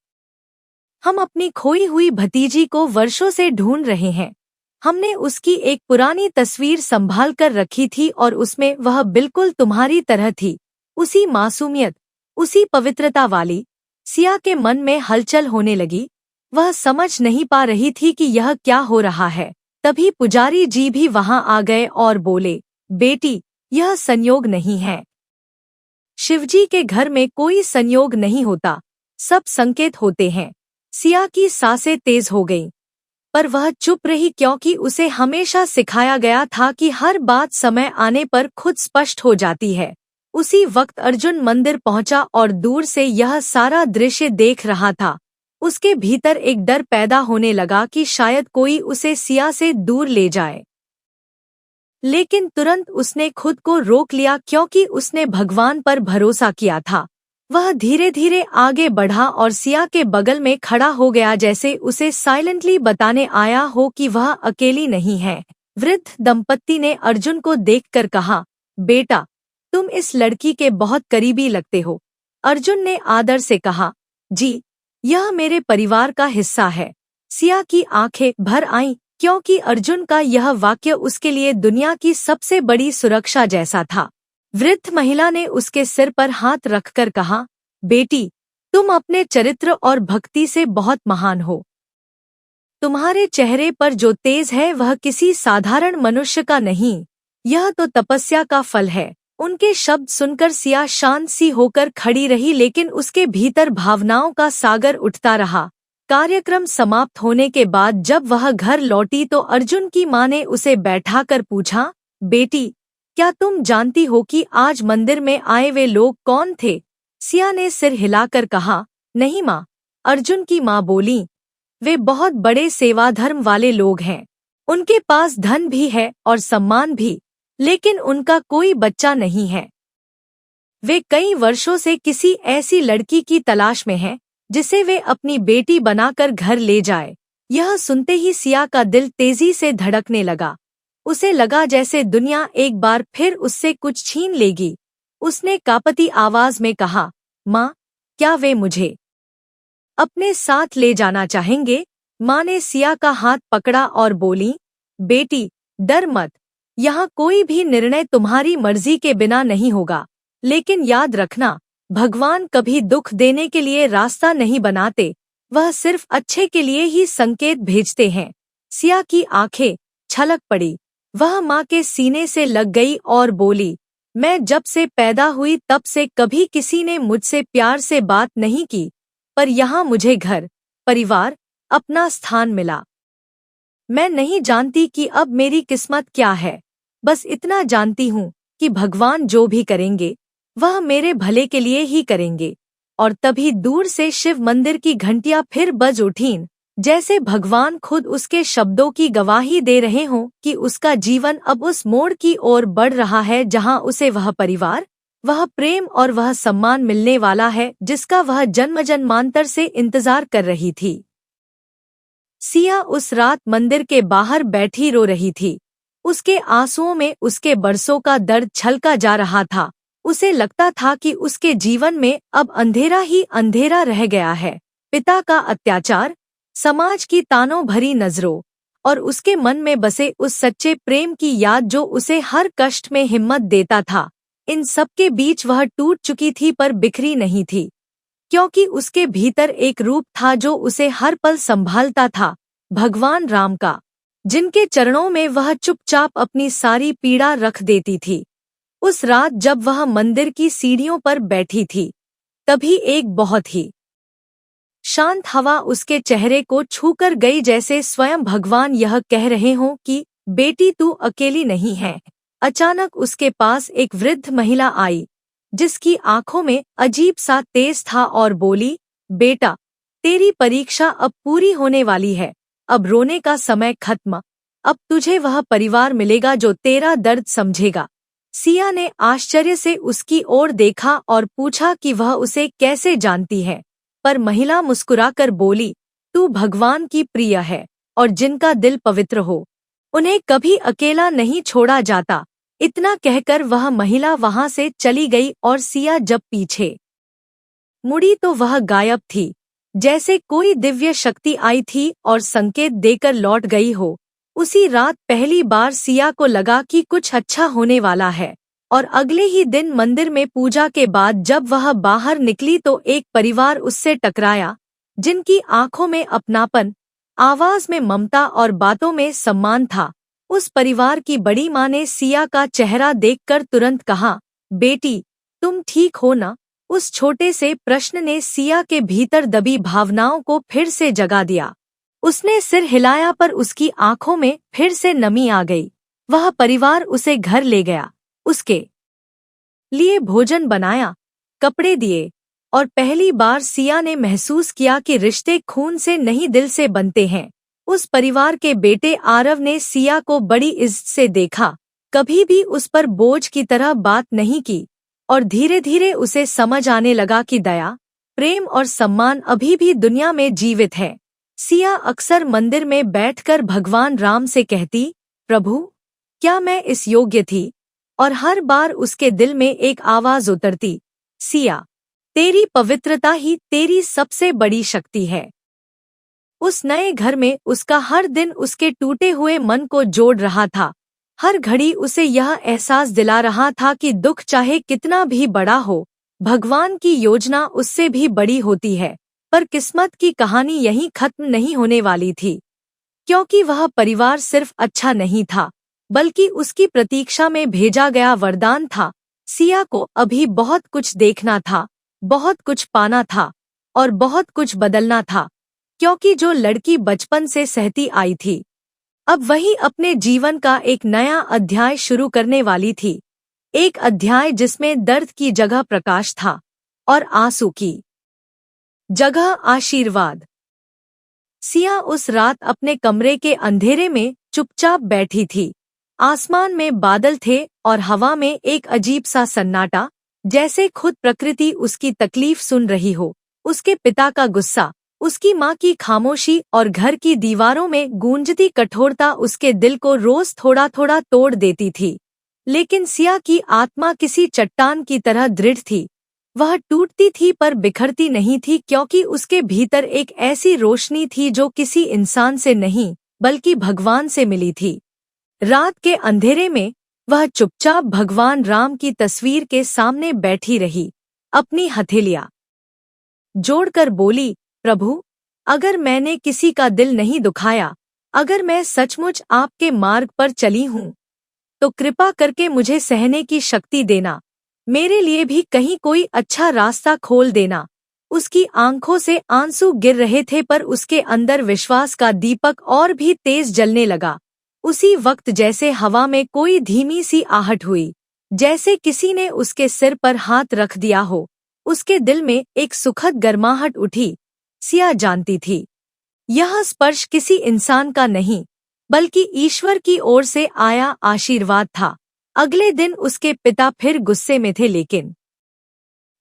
हम अपनी खोई हुई भतीजी को वर्षों से ढूंढ रहे हैं। हमने उसकी एक पुरानी तस्वीर संभाल कर रखी थी और उसमें वह बिल्कुल तुम्हारी तरह थी, उसी मासूमियत, उसी पवित्रता वाली। सिया के मन में हलचल होने लगी। वह समझ नहीं पा रही थी कि यह क्या हो रहा है। तभी पुजारी जी भी वहां आ गए और बोले, बेटी, यह संयोग नहीं है। शिवजी के घर में कोई संयोग नहीं होता, सब संकेत होते हैं। सिया की सांसें तेज हो गईं, पर वह चुप रही क्योंकि उसे हमेशा सिखाया गया था कि हर बात समय आने पर खुद स्पष्ट हो जाती है। उसी वक्त अर्जुन मंदिर पहुंचा और दूर से यह सारा दृश्य देख रहा था। उसके भीतर एक डर पैदा होने लगा कि शायद कोई उसे सिया से दूर ले जाए। लेकिन तुरंत उसने खुद को रोक लिया क्योंकि उसने भगवान पर भरोसा किया था। वह धीरे धीरे आगे बढ़ा और सिया के बगल में खड़ा हो गया, जैसे उसे साइलेंटली बताने आया हो कि वह अकेली नहीं है। वृद्ध दंपत्ति ने अर्जुन को देखकर कहा, बेटा, तुम इस लड़की के बहुत करीबी लगते हो। अर्जुन ने आदर से कहा, जी, यह मेरे परिवार का हिस्सा है। सिया की आंखें भर आईं क्योंकि अर्जुन का यह वाक्य उसके लिए दुनिया की सबसे बड़ी सुरक्षा जैसा था। वृद्ध महिला ने उसके सिर पर हाथ रखकर कहा, बेटी, तुम अपने चरित्र और भक्ति से बहुत महान हो। तुम्हारे चेहरे पर जो तेज है वह किसी साधारण मनुष्य का नहीं, यह तो तपस्या का फल है। उनके शब्द सुनकर सिया शांत सी होकर खड़ी रही, लेकिन उसके भीतर भावनाओं का सागर उठता रहा। कार्यक्रम समाप्त होने के बाद जब वह घर लौटी तो अर्जुन की मां ने उसे बैठाकर पूछा, बेटी, क्या तुम जानती हो कि आज मंदिर में आए वे लोग कौन थे? सिया ने सिर हिलाकर कहा, नहीं माँ। अर्जुन की मां बोली, वे बहुत बड़े सेवाधर्म वाले लोग हैं। उनके पास धन भी है और सम्मान भी, लेकिन उनका कोई बच्चा नहीं है। वे कई वर्षों से किसी ऐसी लड़की की तलाश में हैं जिसे वे अपनी बेटी बनाकर घर ले जाए। यह सुनते ही सिया का दिल तेजी से धड़कने लगा। उसे लगा जैसे दुनिया एक बार फिर उससे कुछ छीन लेगी। उसने कांपती आवाज में कहा, माँ, क्या वे मुझे अपने साथ ले जाना चाहेंगे? माँ ने सिया का हाथ पकड़ा और बोली, बेटी, डर मत। यहाँ कोई भी निर्णय तुम्हारी मर्जी के बिना नहीं होगा। लेकिन याद रखना, भगवान कभी दुख देने के लिए रास्ता नहीं बनाते, वह सिर्फ अच्छे के लिए ही संकेत भेजते हैं। सिया की आंखें छलक पड़ी। वह माँ के सीने से लग गई और बोली, मैं जब से पैदा हुई तब से कभी किसी ने मुझसे प्यार से बात नहीं की, पर यहाँ मुझे घर, परिवार, अपना स्थान मिला। मैं नहीं जानती कि अब मेरी किस्मत क्या है। बस इतना जानती हूँ कि भगवान जो भी करेंगे वह मेरे भले के लिए ही करेंगे। और तभी दूर से शिव मंदिर की घंटियां फिर बज उठीं, जैसे भगवान खुद उसके शब्दों की गवाही दे रहे हों कि उसका जीवन अब उस मोड़ की ओर बढ़ रहा है जहां उसे वह परिवार, वह प्रेम और वह सम्मान मिलने वाला है जिसका वह जन्म जन्मांतर से इंतजार कर रही थी। सिया उस रात मंदिर के बाहर बैठी रो रही थी। उसके आंसुओं में उसके बरसों का दर्द छलका जा रहा था। उसे लगता था कि उसके जीवन में अब अंधेरा ही अंधेरा रह गया है। पिता का अत्याचार, समाज की तानों भरी नजरों और उसके मन में बसे उस सच्चे प्रेम की याद जो उसे हर कष्ट में हिम्मत देता था, इन सब के बीच वह टूट चुकी थी पर बिखरी नहीं थी, क्योंकि उसके भीतर एक रूप था जो उसे हर पल संभालता था, भगवान राम का, जिनके चरणों में वह चुपचाप अपनी सारी पीड़ा रख देती थी। उस रात जब वह मंदिर की सीढ़ियों पर बैठी थी, तभी एक बहुत ही शांत हवा उसके चेहरे को छूकर गई, जैसे स्वयं भगवान यह कह रहे हों कि बेटी, तू अकेली नहीं है। अचानक उसके पास एक वृद्ध महिला आई, जिसकी आंखों में अजीब सा तेज था और बोली, बेटा, तेरी परीक्षा अब पूरी होने वाली है। अब रोने का समय खत्म। अब तुझे वह परिवार मिलेगा जो तेरा दर्द समझेगा। सिया ने आश्चर्य से उसकी ओर देखा और पूछा कि वह उसे कैसे जानती है, पर महिला मुस्कुराकर बोली, तू भगवान की प्रिय है और जिनका दिल पवित्र हो, उन्हें कभी अकेला नहीं छोड़ा जाता। इतना कहकर वह महिला वहां से चली गई और सिया जब पीछे मुड़ी तो वह गायब थी, जैसे कोई दिव्य शक्ति आई थी और संकेत देकर लौट गई हो। उसी रात पहली बार सिया को लगा कि कुछ अच्छा होने वाला है, और अगले ही दिन मंदिर में पूजा के बाद जब वह बाहर निकली तो एक परिवार उससे टकराया, जिनकी आंखों में अपनापन, आवाज में ममता और बातों में सम्मान था। उस परिवार की बड़ी माँ ने सिया का चेहरा देखकर तुरंत कहा, बेटी, तुम ठीक हो ना? उस छोटे से प्रश्न ने सिया के भीतर दबी भावनाओं को फिर से जगा दिया। उसने सिर हिलाया पर उसकी आंखों में फिर से नमी आ गई। वह परिवार उसे घर ले गया, उसके लिए भोजन बनाया, कपड़े दिए, और पहली बार सिया ने महसूस किया कि रिश्ते खून से नहीं दिल से बनते हैं। उस परिवार के बेटे आरव ने सिया को बड़ी इज्जत से देखा, कभी भी उस पर बोझ की तरह बात नहीं की, और धीरे धीरे उसे समझ आने लगा कि दया, प्रेम और सम्मान अभी भी दुनिया में जीवित है। सिया अक्सर मंदिर में बैठकर भगवान राम से कहती, प्रभु, क्या मैं इस योग्य थी? और हर बार उसके दिल में एक आवाज उतरती, सिया, तेरी पवित्रता ही तेरी सबसे बड़ी शक्ति है। उस नए घर में उसका हर दिन उसके टूटे हुए मन को जोड़ रहा था। हर घड़ी उसे यह एहसास दिला रहा था कि दुख चाहे कितना भी बड़ा हो, भगवान की योजना उससे भी बड़ी होती है। पर किस्मत की कहानी यहीं खत्म नहीं होने वाली थी, क्योंकि वह परिवार सिर्फ अच्छा नहीं था, बल्कि उसकी प्रतीक्षा में भेजा गया वरदान था। सिया को अभी बहुत कुछ देखना था, बहुत कुछ पाना था और बहुत कुछ बदलना था, क्योंकि जो लड़की बचपन से सहती आई थी, अब वही अपने जीवन का एक नया अध्याय शुरू करने वाली थी। एक अध्याय जिसमें दर्द की जगह प्रकाश था और आंसू की जगह आशीर्वाद। सिया उस रात अपने कमरे के अंधेरे में चुपचाप बैठी थी। आसमान में बादल थे और हवा में एक अजीब सा सन्नाटा, जैसे खुद प्रकृति उसकी तकलीफ सुन रही हो। उसके पिता का गुस्सा, उसकी माँ की खामोशी और घर की दीवारों में गूंजती कठोरता उसके दिल को रोज थोड़ा थोड़ा तोड़ देती थी। लेकिन सिया की आत्मा किसी चट्टान की तरह दृढ़ थी। वह टूटती थी पर बिखरती नहीं थी, क्योंकि उसके भीतर एक ऐसी रोशनी थी जो किसी इंसान से नहीं बल्कि भगवान से मिली थी। रात के अंधेरे में वह चुपचाप भगवान राम की तस्वीर के सामने बैठी रही, अपनी हथेलियां जोड़कर बोली, प्रभु, अगर मैंने किसी का दिल नहीं दुखाया, अगर मैं सचमुच आपके मार्ग पर चली हूँ, तो कृपा करके मुझे सहने की शक्ति देना। मेरे लिए भी कहीं कोई अच्छा रास्ता खोल देना। उसकी आंखों से आंसू गिर रहे थे, पर उसके अंदर विश्वास का दीपक और भी तेज जलने लगा। उसी वक्त जैसे हवा में कोई धीमी सी आहट हुई, जैसे किसी ने उसके सिर पर हाथ रख दिया हो। उसके दिल में एक सुखद गर्माहट उठी। सिया जानती थी, यह स्पर्श किसी इंसान का नहीं बल्कि ईश्वर की ओर से आया आशीर्वाद था। अगले दिन उसके पिता फिर गुस्से में थे, लेकिन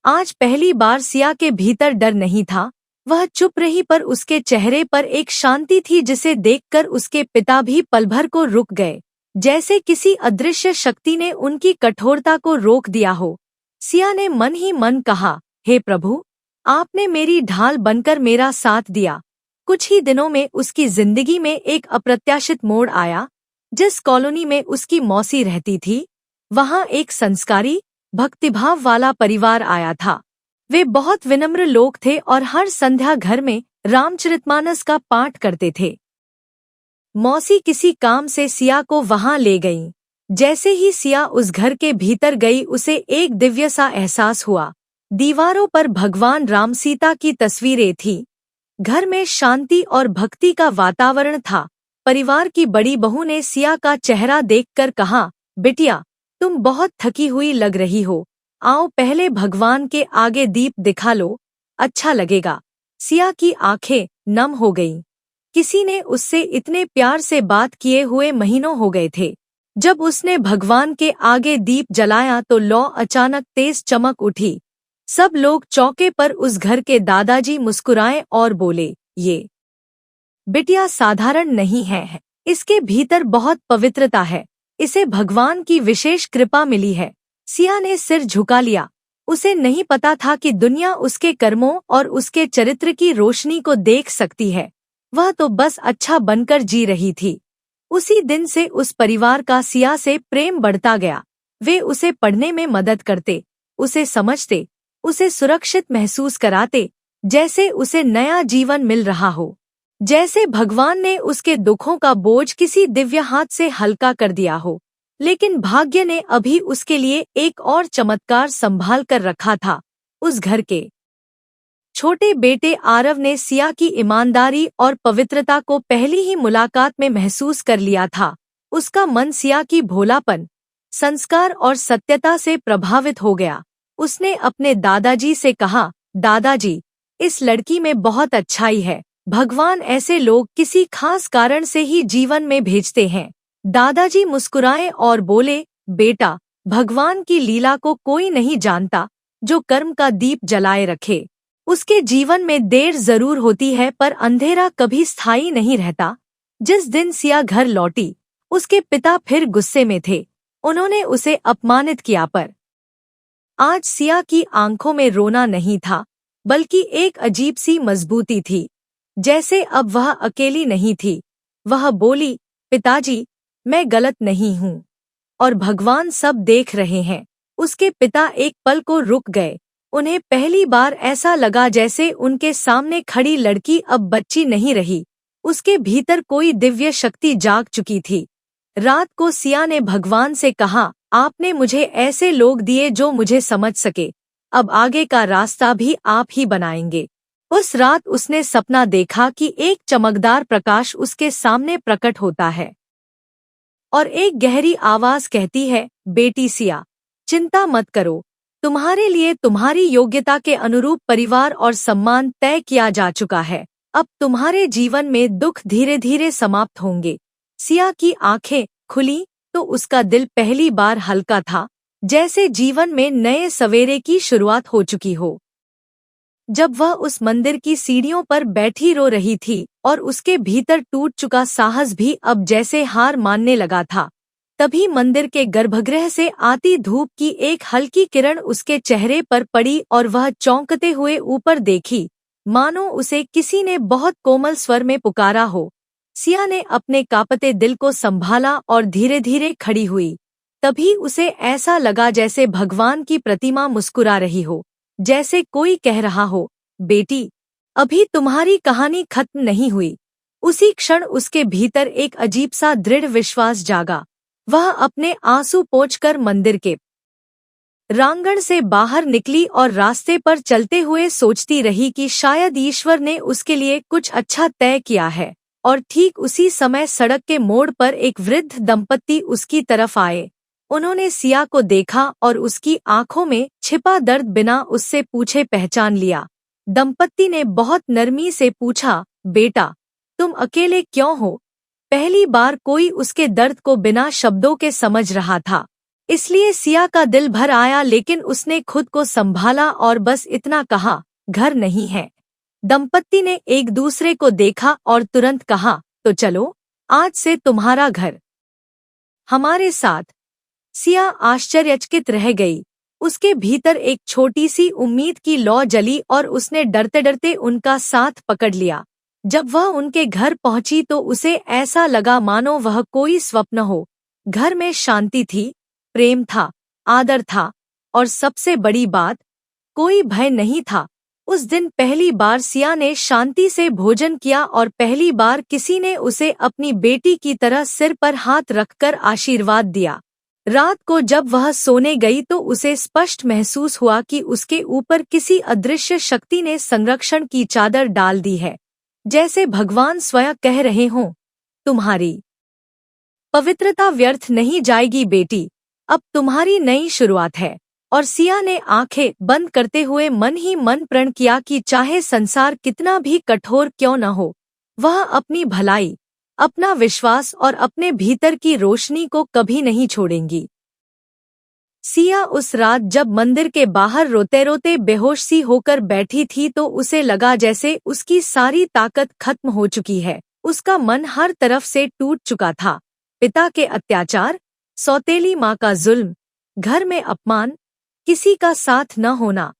आज पहली बार सिया के भीतर डर नहीं था। वह चुप रही, पर उसके चेहरे पर एक शांति थी जिसे देखकर उसके पिता भी पलभर को रुक गए, जैसे किसी अदृश्य शक्ति ने उनकी कठोरता को रोक दिया हो। सिया ने मन ही मन कहा, हे प्रभु, आपने मेरी ढाल बनकर मेरा साथ दिया। कुछ ही दिनों में उसकी जिंदगी में एक अप्रत्याशित मोड़ आया। जिस कॉलोनी में उसकी मौसी रहती थी, वहां एक संस्कारी, भक्तिभाव वाला परिवार आया था। वे बहुत विनम्र लोग थे और हर संध्या घर में रामचरितमानस का पाठ करते थे। मौसी किसी काम से सिया को वहां ले गईं। जैसे ही सिया उस घर के भीतर गई, उसे एक दिव्य सा एहसास हुआ। दीवारों पर भगवान राम सीता की तस्वीरें थीं। घर में शांति और भक्ति का वातावरण था। परिवार की बड़ी बहू ने सिया का चेहरा देखकर कहा, बिटिया, तुम बहुत थकी हुई लग रही हो। आओ पहले भगवान के आगे दीप दिखा लो, अच्छा लगेगा। सिया की आंखें नम हो गईं। किसी ने उससे इतने प्यार से बात किए हुए महीनों हो गए थे। जब उसने भगवान के आगे दीप जलाया तो लौ अचानक तेज चमक उठी। सब लोग चौके पर उस घर के दादाजी मुस्कुराए और बोले, ये बिटिया साधारण नहीं है, इसके भीतर बहुत पवित्रता है। इसे भगवान की विशेष कृपा मिली है। सिया ने सिर झुका लिया। उसे नहीं पता था कि दुनिया उसके कर्मों और उसके चरित्र की रोशनी को देख सकती है। वह तो बस अच्छा बनकर जी रही थी। उसी दिन से उस परिवार का सिया से प्रेम बढ़ता गया। वे उसे पढ़ने में मदद करते, उसे समझते, उसे सुरक्षित महसूस कराते, जैसे उसे नया जीवन मिल रहा हो। जैसे भगवान ने उसके दुखों का बोझ किसी दिव्य हाथ से हल्का कर दिया हो। लेकिन भाग्य ने अभी उसके लिए एक और चमत्कार संभाल कर रखा था। उस घर के छोटे बेटे आरव ने सिया की ईमानदारी और पवित्रता को पहली ही मुलाकात में महसूस कर लिया था। उसका मन सिया की भोलापन, संस्कार और सत्यता से प्रभावित हो गया। उसने अपने दादाजी से कहा, दादाजी, इस लड़की में बहुत अच्छाई है। भगवान ऐसे लोग किसी खास कारण से ही जीवन में भेजते हैं। दादाजी मुस्कुराए और बोले, बेटा, भगवान की लीला को कोई नहीं जानता। जो कर्म का दीप जलाए रखे, उसके जीवन में देर जरूर होती है, पर अंधेरा कभी स्थायी नहीं रहता। जिस दिन सिया घर लौटी, उसके पिता फिर गुस्से में थे। उन्होंने उसे अपमानित किया, पर आज सिया की आंखों में रोना नहीं था, बल्कि एक अजीब सी मजबूती थी, जैसे अब वह अकेली नहीं थी। वह बोली, पिताजी, मैं गलत नहीं हूँ और भगवान सब देख रहे हैं। उसके पिता एक पल को रुक गए। उन्हें पहली बार ऐसा लगा जैसे उनके सामने खड़ी लड़की अब बच्ची नहीं रही। उसके भीतर कोई दिव्य शक्ति जाग चुकी थी। रात को सिया ने भगवान से कहा, आपने मुझे ऐसे लोग दिए जो मुझे समझ सके। अब आगे का रास्ता भी आप ही बनाएंगे। उस रात उसने सपना देखा कि एक चमकदार प्रकाश उसके सामने प्रकट होता है और एक गहरी आवाज कहती है, बेटी सिया, चिंता मत करो। तुम्हारे लिए तुम्हारी योग्यता के अनुरूप परिवार और सम्मान तय किया जा चुका है। अब तुम्हारे जीवन में दुख धीरे धीरे समाप्त होंगे। सिया की आंखें खुली तो उसका दिल पहली बार हल्का था, जैसे जीवन में नए सवेरे की शुरुआत हो चुकी हो। जब वह उस मंदिर की सीढ़ियों पर बैठी रो रही थी और उसके भीतर टूट चुका साहस भी अब जैसे हार मानने लगा था, तभी मंदिर के गर्भगृह से आती धूप की एक हल्की किरण उसके चेहरे पर पड़ी और वह चौंकते हुए ऊपर देखी, मानो उसे किसी ने बहुत कोमल स्वर में पुकारा हो। सिया ने अपने कांपते दिल को संभाला और धीरे धीरे खड़ी हुई। तभी उसे ऐसा लगा जैसे भगवान की प्रतिमा मुस्कुरा रही हो, जैसे कोई कह रहा हो, बेटी, अभी तुम्हारी कहानी खत्म नहीं हुई। उसी क्षण उसके भीतर एक अजीब सा दृढ़ विश्वास जागा। वह अपने आंसू पोंछकर मंदिर के प्रांगण से बाहर निकली और रास्ते पर चलते हुए सोचती रही कि शायद ईश्वर ने उसके लिए कुछ अच्छा तय किया है। और ठीक उसी समय सड़क के मोड़ पर एक वृद्ध दंपत्ति उसकी तरफ आए। उन्होंने सिया को देखा और उसकी आंखों में छिपा दर्द बिना उससे पूछे पहचान लिया। दंपत्ति ने बहुत नरमी से पूछा, बेटा, तुम अकेले क्यों हो? पहली बार कोई उसके दर्द को बिना शब्दों के समझ रहा था, इसलिए सिया का दिल भर आया, लेकिन उसने खुद को संभाला और बस इतना कहा, घर नहीं है। दंपत्ति ने एक दूसरे को देखा और तुरंत कहा, तो चलो, आज से तुम्हारा घर हमारे साथ। सिया आश्चर्यचकित रह गई। उसके भीतर एक छोटी सी उम्मीद की लौ जली और उसने डरते डरते उनका साथ पकड़ लिया। जब वह उनके घर पहुंची तो उसे ऐसा लगा मानो वह कोई स्वप्न हो। घर में शांति थी, प्रेम था, आदर था और सबसे बड़ी बात, कोई भय नहीं था। उस दिन पहली बार सिया ने शांति से भोजन किया और पहली बार किसी ने उसे अपनी बेटी की तरह सिर पर हाथ रखकर आशीर्वाद दिया। रात को जब वह सोने गई तो उसे स्पष्ट महसूस हुआ कि उसके ऊपर किसी अदृश्य शक्ति ने संरक्षण की चादर डाल दी है, जैसे भगवान स्वयं कह रहे हों, तुम्हारी पवित्रता व्यर्थ नहीं जाएगी बेटी, अब तुम्हारी नई शुरुआत है। और सिया ने आंखें बंद करते हुए मन ही मन प्रण किया कि चाहे संसार कितना भी कठोर क्यों न हो, वह अपनी भलाई, अपना विश्वास और अपने भीतर की रोशनी को कभी नहीं छोड़ेंगी। सिया उस रात जब मंदिर के बाहर रोते रोते बेहोश सी होकर बैठी थी तो उसे लगा जैसे उसकी सारी ताकत खत्म हो चुकी है। उसका मन हर तरफ से टूट चुका था। पिता के अत्याचार, सौतेली माँ का जुल्म, घर में अपमान, किसी का साथ न होना,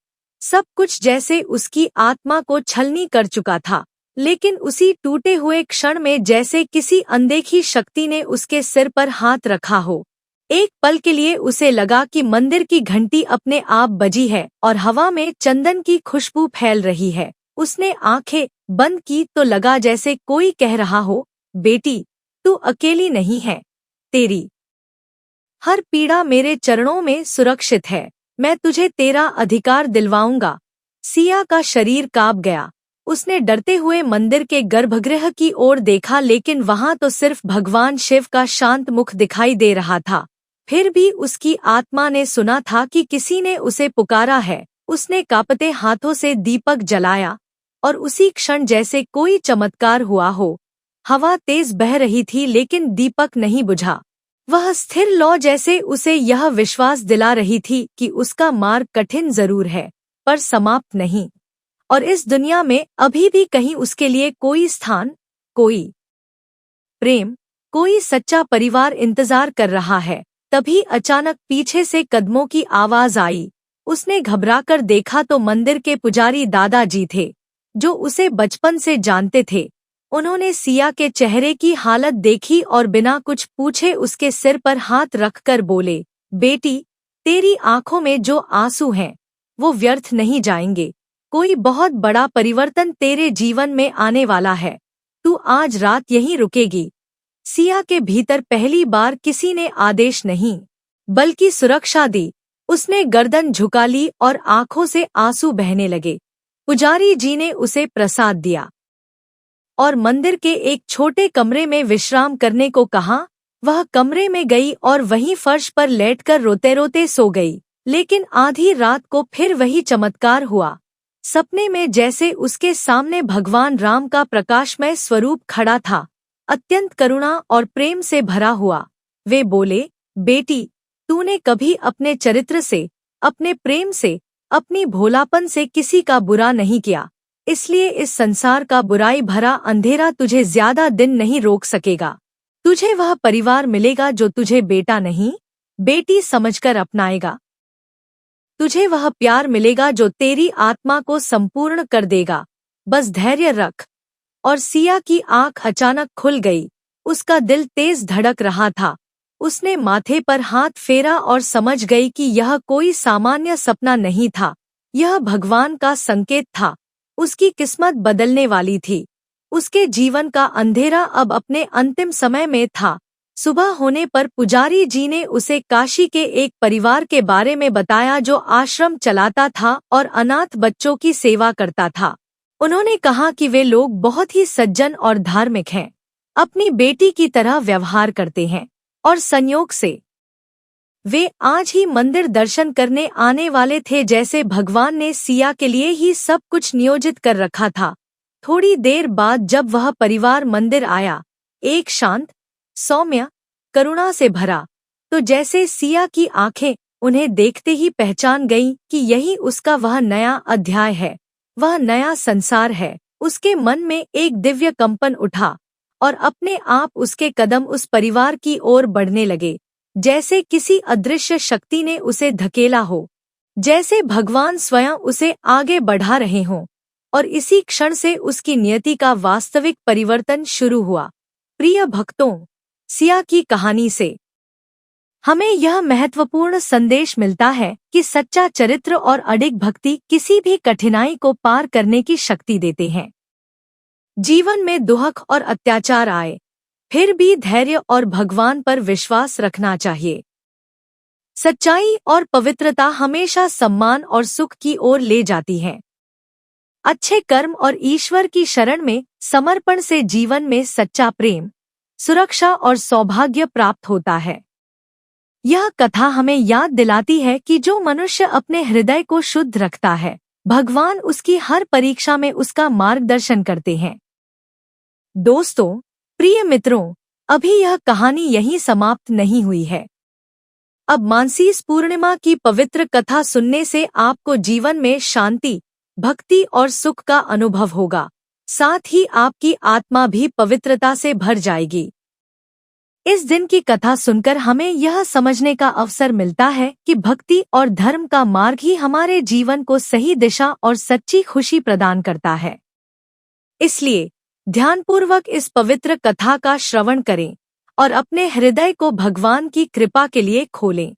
सब कुछ जैसे उसकी आत्मा को छलनी कर चुका था। लेकिन उसी टूटे हुए क्षण में जैसे किसी अनदेखी शक्ति ने उसके सिर पर हाथ रखा हो। एक पल के लिए उसे लगा कि मंदिर की घंटी अपने आप बजी है और हवा में चंदन की खुशबू फैल रही है। उसने आंखें बंद की तो लगा जैसे कोई कह रहा हो, बेटी, तू अकेली नहीं है, तेरी हर पीड़ा मेरे चरणों में सुरक्षित है, मैं तुझे तेरा अधिकार दिलवाऊंगा। सिया का शरीर कांप गया। उसने डरते हुए मंदिर के गर्भगृह की ओर देखा, लेकिन वहां तो सिर्फ भगवान शिव का शांत मुख दिखाई दे रहा था। फिर भी उसकी आत्मा ने सुना था कि किसी ने उसे पुकारा है। उसने कांपते हाथों से दीपक जलाया और उसी क्षण जैसे कोई चमत्कार हुआ हो। हवा तेज बह रही थी लेकिन दीपक नहीं बुझा। वह स्थिर लौ जैसे उसे यह विश्वास दिला रही थी कि उसका मार्ग कठिन जरूर है, पर समाप्त नहीं, और इस दुनिया में अभी भी कहीं उसके लिए कोई स्थान, कोई प्रेम, कोई सच्चा परिवार इंतजार कर रहा है। तभी अचानक पीछे से कदमों की आवाज आई। उसने घबराकर देखा तो मंदिर के पुजारी दादाजी थे, जो उसे बचपन से जानते थे। उन्होंने सिया के चेहरे की हालत देखी और बिना कुछ पूछे उसके सिर पर हाथ रखकर बोले, बेटी, तेरी आंखों में जो आंसू हैं, वो व्यर्थ नहीं जाएंगे। कोई बहुत बड़ा परिवर्तन तेरे जीवन में आने वाला है। तू आज रात यहीं रुकेगी। सिया के भीतर पहली बार किसी ने आदेश नहीं, बल्कि सुरक्षा दी। उसने गर्दन झुका ली और आंखों से आंसू बहने लगे। पुजारी जी ने उसे प्रसाद दिया और मंदिर के एक छोटे कमरे में विश्राम करने को कहा। वह कमरे में गई और वहीं फर्श पर लेटकर रोते रोते सो गई। लेकिन आधी रात को फिर वही चमत्कार हुआ। सपने में जैसे उसके सामने भगवान राम का प्रकाशमय स्वरूप खड़ा था अत्यंत करुणा और प्रेम से भरा हुआ। वे बोले, बेटी, तूने कभी अपने चरित्र से, अपने प्रेम से, अपनी भोलापन से किसी का बुरा नहीं किया, इसलिए इस संसार का बुराई भरा अंधेरा तुझे ज्यादा दिन नहीं रोक सकेगा। तुझे वह परिवार मिलेगा जो तुझे बेटा नहीं, बेटी समझकर अपनाएगा। तुझे वह प्यार मिलेगा जो तेरी आत्मा को संपूर्ण कर देगा। बस धैर्य रख। और सिया की आंख अचानक खुल गई। उसका दिल तेज धड़क रहा था। उसने माथे पर हाथ फेरा और समझ गई कि यह कोई सामान्य सपना नहीं था, यह भगवान का संकेत था। उसकी किस्मत बदलने वाली थी। उसके जीवन का अंधेरा अब अपने अंतिम समय में था। सुबह होने पर पुजारी जी ने उसे काशी के एक परिवार के बारे में बताया जो आश्रम चलाता था और अनाथ बच्चों की सेवा करता था। उन्होंने कहा कि वे लोग बहुत ही सज्जन और धार्मिक हैं, अपनी बेटी की तरह व्यवहार करते हैं, और संयोग से वे आज ही मंदिर दर्शन करने आने वाले थे, जैसे भगवान ने सिया के लिए ही सब कुछ नियोजित कर रखा था। थोड़ी देर बाद जब वह परिवार मंदिर आया, एक शांत, सौम्य, करुणा से भरा, तो जैसे सिया की आंखें उन्हें देखते ही पहचान गईं कि यही उसका वह नया अध्याय है, वह नया संसार है। उसके मन में एक दिव्य कंपन उठा और अपने आप उसके कदम उस परिवार की ओर बढ़ने लगे, जैसे किसी अदृश्य शक्ति ने उसे धकेला हो, जैसे भगवान स्वयं उसे आगे बढ़ा रहे हों। और इसी क्षण से उसकी नियति का वास्तविक परिवर्तन शुरू हुआ। प्रिय भक्तों, सिया की कहानी से हमें यह महत्वपूर्ण संदेश मिलता है कि सच्चा चरित्र और अडिग भक्ति किसी भी कठिनाई को पार करने की शक्ति देते हैं। जीवन में दुख और अत्याचार आए, फिर भी धैर्य और भगवान पर विश्वास रखना चाहिए। सच्चाई और पवित्रता हमेशा सम्मान और सुख की ओर ले जाती है। अच्छे कर्म और ईश्वर की शरण में समर्पण से जीवन में सच्चा प्रेम, सुरक्षा और सौभाग्य प्राप्त होता है। यह कथा हमें याद दिलाती है कि जो मनुष्य अपने हृदय को शुद्ध रखता है, भगवान उसकी हर परीक्षा में उसका मार्गदर्शन करते हैं। दोस्तों, प्रिय मित्रों, अभी यह कहानी यहीं समाप्त नहीं हुई है। अब मानसीस पूर्णिमा की पवित्र कथा सुनने से आपको जीवन में शांति, भक्ति और सुख का अनुभव होगा। साथ ही आपकी आत्मा भी पवित्रता से भर जाएगी। इस दिन की कथा सुनकर हमें यह समझने का अवसर मिलता है कि भक्ति और धर्म का मार्ग ही हमारे जीवन को सही दिशा और सच्ची खुशी प्रदान करता है। इसलिए ध्यानपूर्वक इस पवित्र कथा का श्रवण करें और अपने हृदय को भगवान की कृपा के लिए खोलें।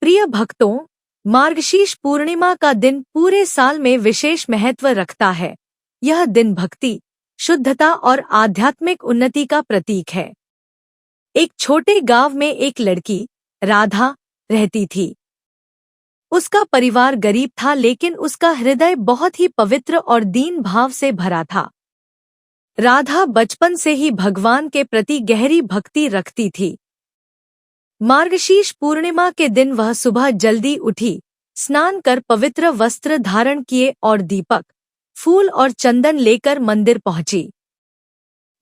प्रिय भक्तों, मार्गशीर्ष पूर्णिमा का दिन पूरे साल में विशेष महत्व रखता है। यह दिन भक्ति, शुद्धता और आध्यात्मिक उन्नति का प्रतीक है। एक छोटे गांव में एक लड़की, राधा, रहती थी। उसका परिवार गरीब था, लेकिन उसका हृदय बहुत ही पवित्र और दीन भाव से भरा था। राधा बचपन से ही भगवान के प्रति गहरी भक्ति रखती थी। मार्गशीर्ष पूर्णिमा के दिन वह सुबह जल्दी उठी, स्नान कर पवित्र वस्त्र धारण किए और दीपक, फूल और चंदन लेकर मंदिर पहुंची।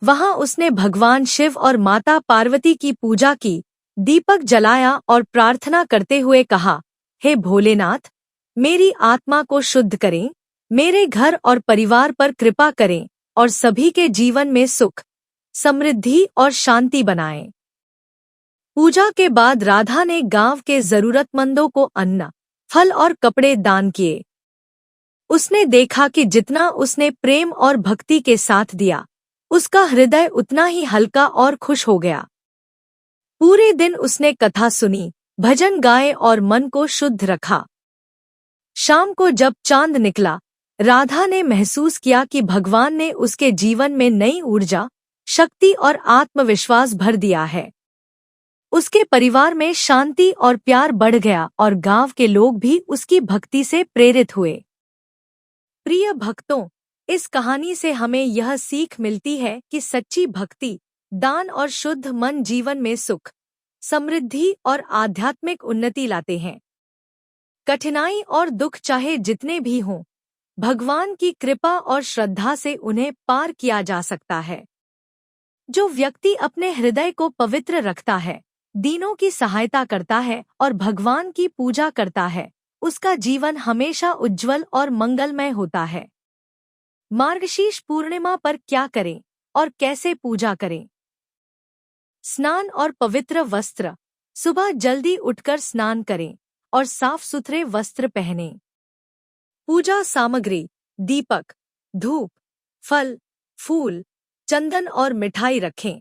वहां उसने भगवान शिव और माता पार्वती की पूजा की, दीपक जलाया और प्रार्थना करते हुए कहा, हे भोलेनाथ, मेरी आत्मा को शुद्ध करें, मेरे घर और परिवार पर कृपा करें और सभी के जीवन में सुख, समृद्धि और शांति बनाएं। पूजा के बाद राधा ने गांव के जरूरतमंदों को अन्न, फल और कपड़े दान किए। उसने देखा कि जितना उसने प्रेम और भक्ति के साथ दिया, उसका हृदय उतना ही हल्का और खुश हो गया। पूरे दिन उसने कथा सुनी, भजन गाए और मन को शुद्ध रखा। शाम को जब चांद निकला, राधा ने महसूस किया कि भगवान ने उसके जीवन में नई ऊर्जा, शक्ति और आत्मविश्वास भर दिया है। उसके परिवार में शांति और प्यार बढ़ गया और गांव के लोग भी उसकी भक्ति से प्रेरित हुए। प्रिय भक्तों, इस कहानी से हमें यह सीख मिलती है कि सच्ची भक्ति, दान और शुद्ध मन जीवन में सुख, समृद्धि और आध्यात्मिक उन्नति लाते हैं। कठिनाई और दुख चाहे जितने भी हों, भगवान की कृपा और श्रद्धा से उन्हें पार किया जा सकता है। जो व्यक्ति अपने हृदय को पवित्र रखता है, दीनों की सहायता करता है और भगवान की पूजा करता है, उसका जीवन हमेशा उज्जवल और मंगलमय होता है। मार्गशीर्ष पूर्णिमा पर क्या करें और कैसे पूजा करें? स्नान और पवित्र वस्त्र। सुबह जल्दी उठकर स्नान करें और साफ सुथरे वस्त्र पहनें। पूजा सामग्री: दीपक, धूप, फल, फूल, चंदन और मिठाई रखें।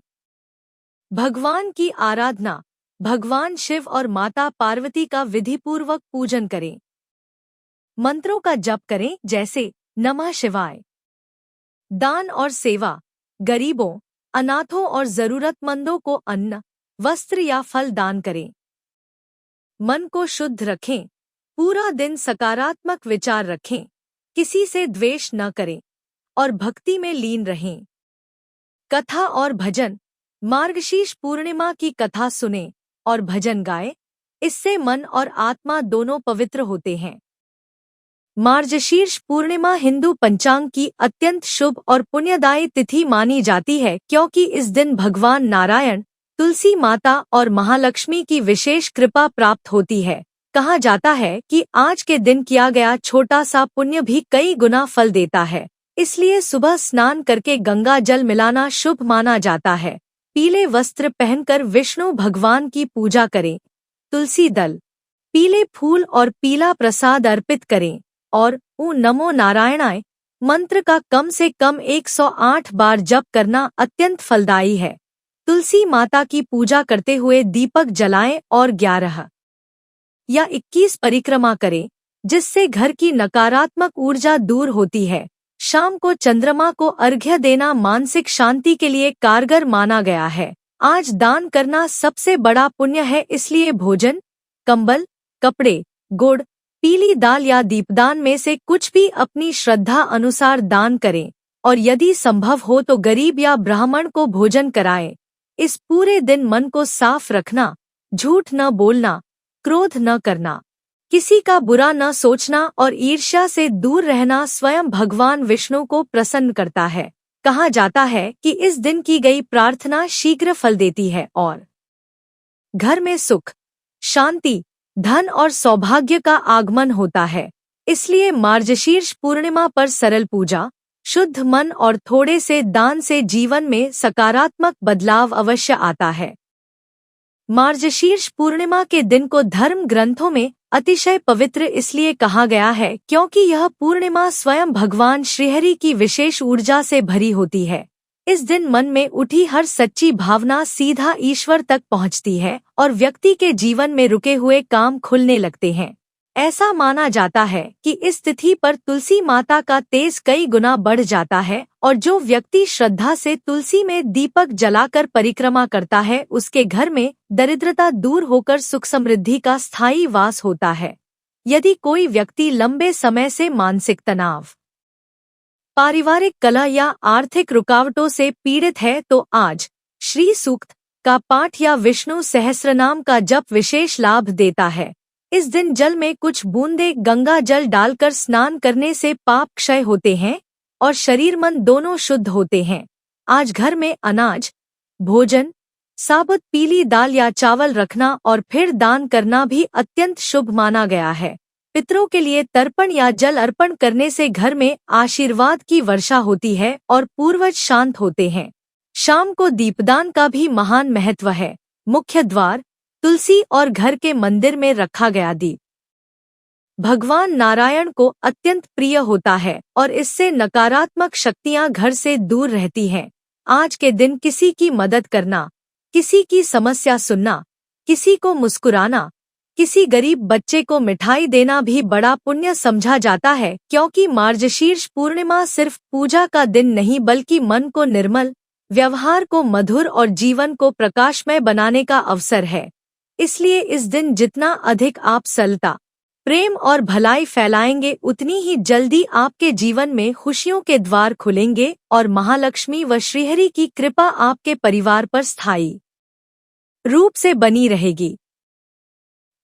भगवान की आराधना: भगवान शिव और माता पार्वती का विधिपूर्वक पूजन करें। मंत्रों का जप करें जैसे नमः शिवाय। दान और सेवा: गरीबों, अनाथों और जरूरतमंदों को अन्न, वस्त्र या फल दान करें। मन को शुद्ध रखें। पूरा दिन सकारात्मक विचार रखें, किसी से द्वेष न करें और भक्ति में लीन रहें। कथा और भजन: मार्गशीर्ष पूर्णिमा की कथा सुनें और भजन गाएं, इससे मन और आत्मा दोनों पवित्र होते हैं। मार्गशीर्ष पूर्णिमा हिंदू पंचांग की अत्यंत शुभ और पुण्यदायी तिथि मानी जाती है, क्योंकि इस दिन भगवान नारायण, तुलसी माता और महालक्ष्मी की विशेष कृपा प्राप्त होती है। कहा जाता है कि आज के दिन किया गया छोटा सा पुण्य भी कई गुना फल देता है, इसलिए सुबह स्नान करके गंगा जल मिलाना शुभ माना जाता है। पीले वस्त्र पहनकर विष्णु भगवान की पूजा करें। तुलसी दल, पीले फूल और पीला प्रसाद अर्पित करें और ॐ नमो नारायणाय मंत्र का कम से कम 108 बार जप करना अत्यंत फलदायी है। तुलसी माता की पूजा करते हुए दीपक जलाएं और 11 या 21 परिक्रमा करें, जिससे घर की नकारात्मक ऊर्जा दूर होती है। शाम को चंद्रमा को अर्घ्य देना मानसिक शांति के लिए कारगर माना गया है। आज दान करना सबसे बड़ा पुण्य है, इसलिए भोजन, कंबल, कपड़े, गुड़, पीली दाल या दीपदान में से कुछ भी अपनी श्रद्धा अनुसार दान करें और यदि संभव हो तो गरीब या ब्राह्मण को भोजन कराएं। इस पूरे दिन मन को साफ रखना, झूठ न बोलना, क्रोध न करना, किसी का बुरा न सोचना और ईर्ष्या से दूर रहना स्वयं भगवान विष्णु को प्रसन्न करता है। कहा जाता है कि इस दिन की गई प्रार्थना शीघ्र फल देती है और घर में सुख, शांति, धन और सौभाग्य का आगमन होता है। इसलिए मार्गशीर्ष पूर्णिमा पर सरल पूजा, शुद्ध मन और थोड़े से दान से जीवन में सकारात्मक बदलाव अवश्य आता है। मार्गशीर्ष पूर्णिमा के दिन को धर्म ग्रंथों में अतिशय पवित्र इसलिए कहा गया है क्योंकि यह पूर्णिमा स्वयं भगवान श्रीहरि की विशेष ऊर्जा से भरी होती है। इस दिन मन में उठी हर सच्ची भावना सीधा ईश्वर तक पहुंचती है और व्यक्ति के जीवन में रुके हुए काम खुलने लगते हैं। ऐसा माना जाता है कि इस तिथि पर तुलसी माता का तेज कई गुना बढ़ जाता है और जो व्यक्ति श्रद्धा से तुलसी में दीपक जलाकर परिक्रमा करता है, उसके घर में दरिद्रता दूर होकर सुख समृद्धि का स्थायी वास होता है। यदि कोई व्यक्ति लंबे समय से मानसिक तनाव, पारिवारिक कलह या आर्थिक रुकावटों से पीड़ित है तो आज श्री सूक्त का पाठ या विष्णु सहस्रनाम का जप विशेष लाभ देता है। इस दिन जल में कुछ बूंदे गंगा जल डालकर स्नान करने से पाप क्षय होते हैं और शरीर मन दोनों शुद्ध होते हैं। आज घर में अनाज, भोजन, साबुत पीली दाल या चावल रखना और फिर दान करना भी अत्यंत शुभ माना गया है। पितरों के लिए तर्पण या जल अर्पण करने से घर में आशीर्वाद की वर्षा होती है और पूर्वज शांत होते हैं। शाम को दीपदान का भी महान महत्व है। मुख्य द्वार, तुलसी और घर के मंदिर में रखा गया दीप भगवान नारायण को अत्यंत प्रिय होता है और इससे नकारात्मक शक्तियां घर से दूर रहती हैं। आज के दिन किसी की मदद करना, किसी की समस्या सुनना, किसी को मुस्कुराना, किसी गरीब बच्चे को मिठाई देना भी बड़ा पुण्य समझा जाता है, क्योंकि मार्गशीर्ष पूर्णिमा सिर्फ पूजा का दिन नहीं बल्कि मन को निर्मल, व्यवहार को मधुर और जीवन को प्रकाशमय बनाने का अवसर है। इसलिए इस दिन जितना अधिक आप सरलता, प्रेम और भलाई फैलाएंगे, उतनी ही जल्दी आपके जीवन में खुशियों के द्वार खुलेंगे और महालक्ष्मी व श्रीहरि की कृपा आपके परिवार पर स्थायी रूप से बनी रहेगी।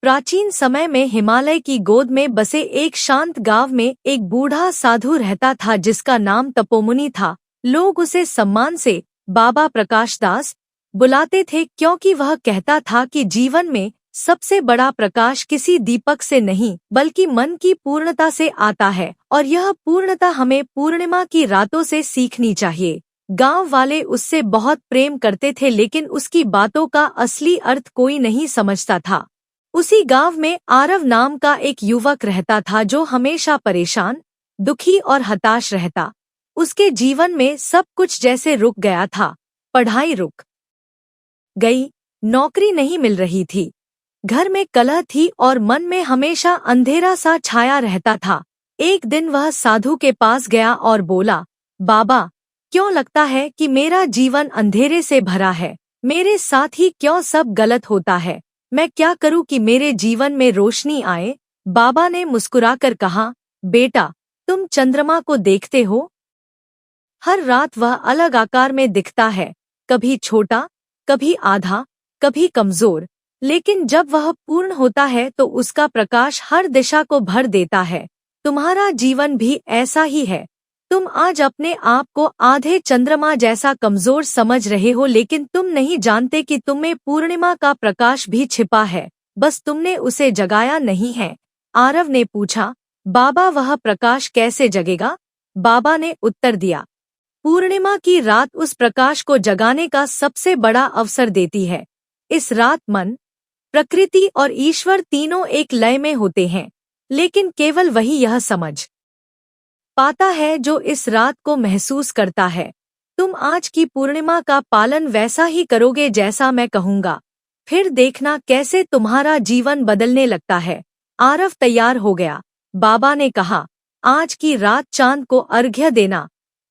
प्राचीन समय में हिमालय की गोद में बसे एक शांत गांव में एक बूढ़ा साधु रहता था जिसका नाम तपोमुनि था। लोग उसे सम्मान से बाबा प्रकाशदास बुलाते थे, क्योंकि वह कहता था कि जीवन में सबसे बड़ा प्रकाश किसी दीपक से नहीं बल्कि मन की पूर्णता से आता है, और यह पूर्णता हमें पूर्णिमा की रातों से सीखनी चाहिए। गांव वाले उससे बहुत प्रेम करते थे, लेकिन उसकी बातों का असली अर्थ कोई नहीं समझता था। उसी गांव में आरव नाम का एक युवक रहता था जो हमेशा परेशान, दुखी और हताश रहता। उसके जीवन में सब कुछ जैसे रुक गया था। पढ़ाई रुक गई, नौकरी नहीं मिल रही थी, घर में कलह थी और मन में हमेशा अंधेरा सा छाया रहता था। एक दिन वह साधु के पास गया और बोला, बाबा, क्यों लगता है कि मेरा जीवन अंधेरे से भरा है? मेरे साथ ही क्यों सब गलत होता है? मैं क्या करूं कि मेरे जीवन में रोशनी आए? बाबा ने मुस्कुराकर कहा, बेटा, तुम चंद्रमा को देखते हो? हर रात वह अलग आकार में दिखता है, कभी छोटा, कभी आधा, कभी कमजोर, लेकिन जब वह पूर्ण होता है तो उसका प्रकाश हर दिशा को भर देता है। तुम्हारा जीवन भी ऐसा ही है। तुम आज अपने आप को आधे चंद्रमा जैसा कमजोर समझ रहे हो, लेकिन तुम नहीं जानते कि तुम में पूर्णिमा का प्रकाश भी छिपा है, बस तुमने उसे जगाया नहीं है। आरव ने पूछा, बाबा, वह प्रकाश कैसे जगेगा? बाबा ने उत्तर दिया, पूर्णिमा की रात उस प्रकाश को जगाने का सबसे बड़ा अवसर देती है। इस रात मन, प्रकृति और ईश्वर तीनों एक लय में होते हैं, लेकिन केवल वही यह समझ पाता है जो इस रात को महसूस करता है। तुम आज की पूर्णिमा का पालन वैसा ही करोगे जैसा मैं कहूँगा, फिर देखना कैसे तुम्हारा जीवन बदलने लगता है। आरव तैयार हो गया। बाबा ने कहा, आज की रात चांद को अर्घ्य देना,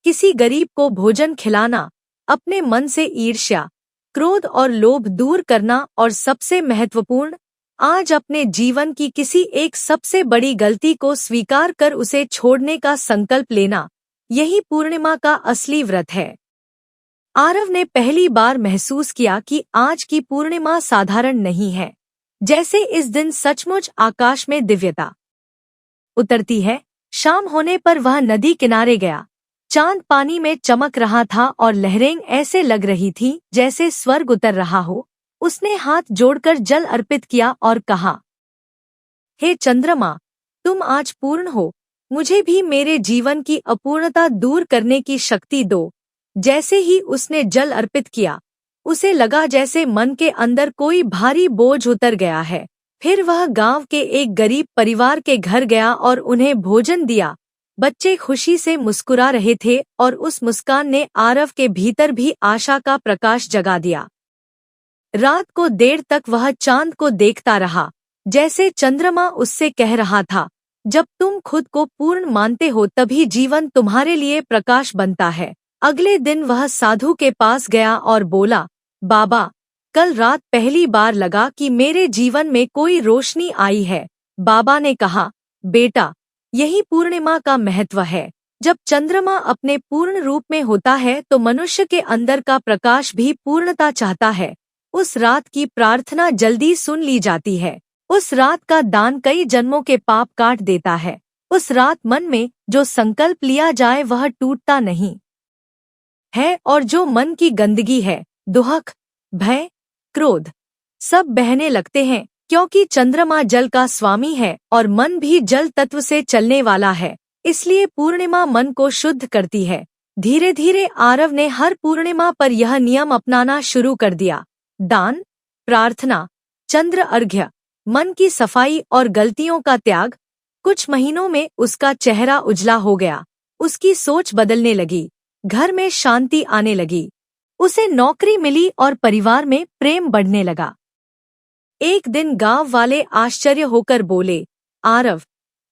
किसी गरीब को भोजन खिलाना, अपने मन से ईर्ष्या, क्रोध और लोभ दूर करना, और सबसे महत्वपूर्ण, आज अपने जीवन की किसी एक सबसे बड़ी गलती को स्वीकार कर उसे छोड़ने का संकल्प लेना। यही पूर्णिमा का असली व्रत है। आरव ने पहली बार महसूस किया कि आज की पूर्णिमा साधारण नहीं है, जैसे इस दिन सचमुच आकाश में दिव्यता उतरती है। शाम होने पर वह नदी किनारे गया। चांद पानी में चमक रहा था और लहरें ऐसे लग रही थी जैसे स्वर्ग उतर रहा हो। उसने हाथ जोड़कर जल अर्पित किया और कहा, हे चंद्रमा, तुम आज पूर्ण हो, मुझे भी मेरे जीवन की अपूर्णता दूर करने की शक्ति दो। जैसे ही उसने जल अर्पित किया, उसे लगा जैसे मन के अंदर कोई भारी बोझ उतर गया है। फिर वह गांव के एक गरीब परिवार के घर गया और उन्हें भोजन दिया। बच्चे खुशी से मुस्कुरा रहे थे और उस मुस्कान ने आरव के भीतर भी आशा का प्रकाश जगा दिया। रात को देर तक वह चांद को देखता रहा, जैसे चंद्रमा उससे कह रहा था, जब तुम खुद को पूर्ण मानते हो तभी जीवन तुम्हारे लिए प्रकाश बनता है। अगले दिन वह साधु के पास गया और बोला, बाबा, कल रात पहली बार लगा कि मेरे जीवन में कोई रोशनी आई है। बाबा ने कहा, बेटा, यही पूर्णिमा का महत्व है। जब चंद्रमा अपने पूर्ण रूप में होता है तो मनुष्य के अंदर का प्रकाश भी पूर्णता चाहता है। उस रात की प्रार्थना जल्दी सुन ली जाती है। उस रात का दान कई जन्मों के पाप काट देता है। उस रात मन में जो संकल्प लिया जाए वह टूटता नहीं है, और जो मन की गंदगी है, दुहक, भय, क्रोध, सब बहने लगते हैं, क्योंकि चंद्रमा जल का स्वामी है और मन भी जल तत्व से चलने वाला है। इसलिए पूर्णिमा मन को शुद्ध करती है। धीरे धीरे आरव ने हर पूर्णिमा पर यह नियम अपनाना शुरू कर दिया। दान, प्रार्थना, चंद्र अर्घ्य, मन की सफाई और गलतियों का त्याग। कुछ महीनों में उसका चेहरा उजला हो गया। उसकी सोच बदलने लगी, घर में शांति आने लगी, उसे नौकरी मिली और परिवार में प्रेम बढ़ने लगा। एक दिन गांव वाले आश्चर्य होकर बोले, आरव,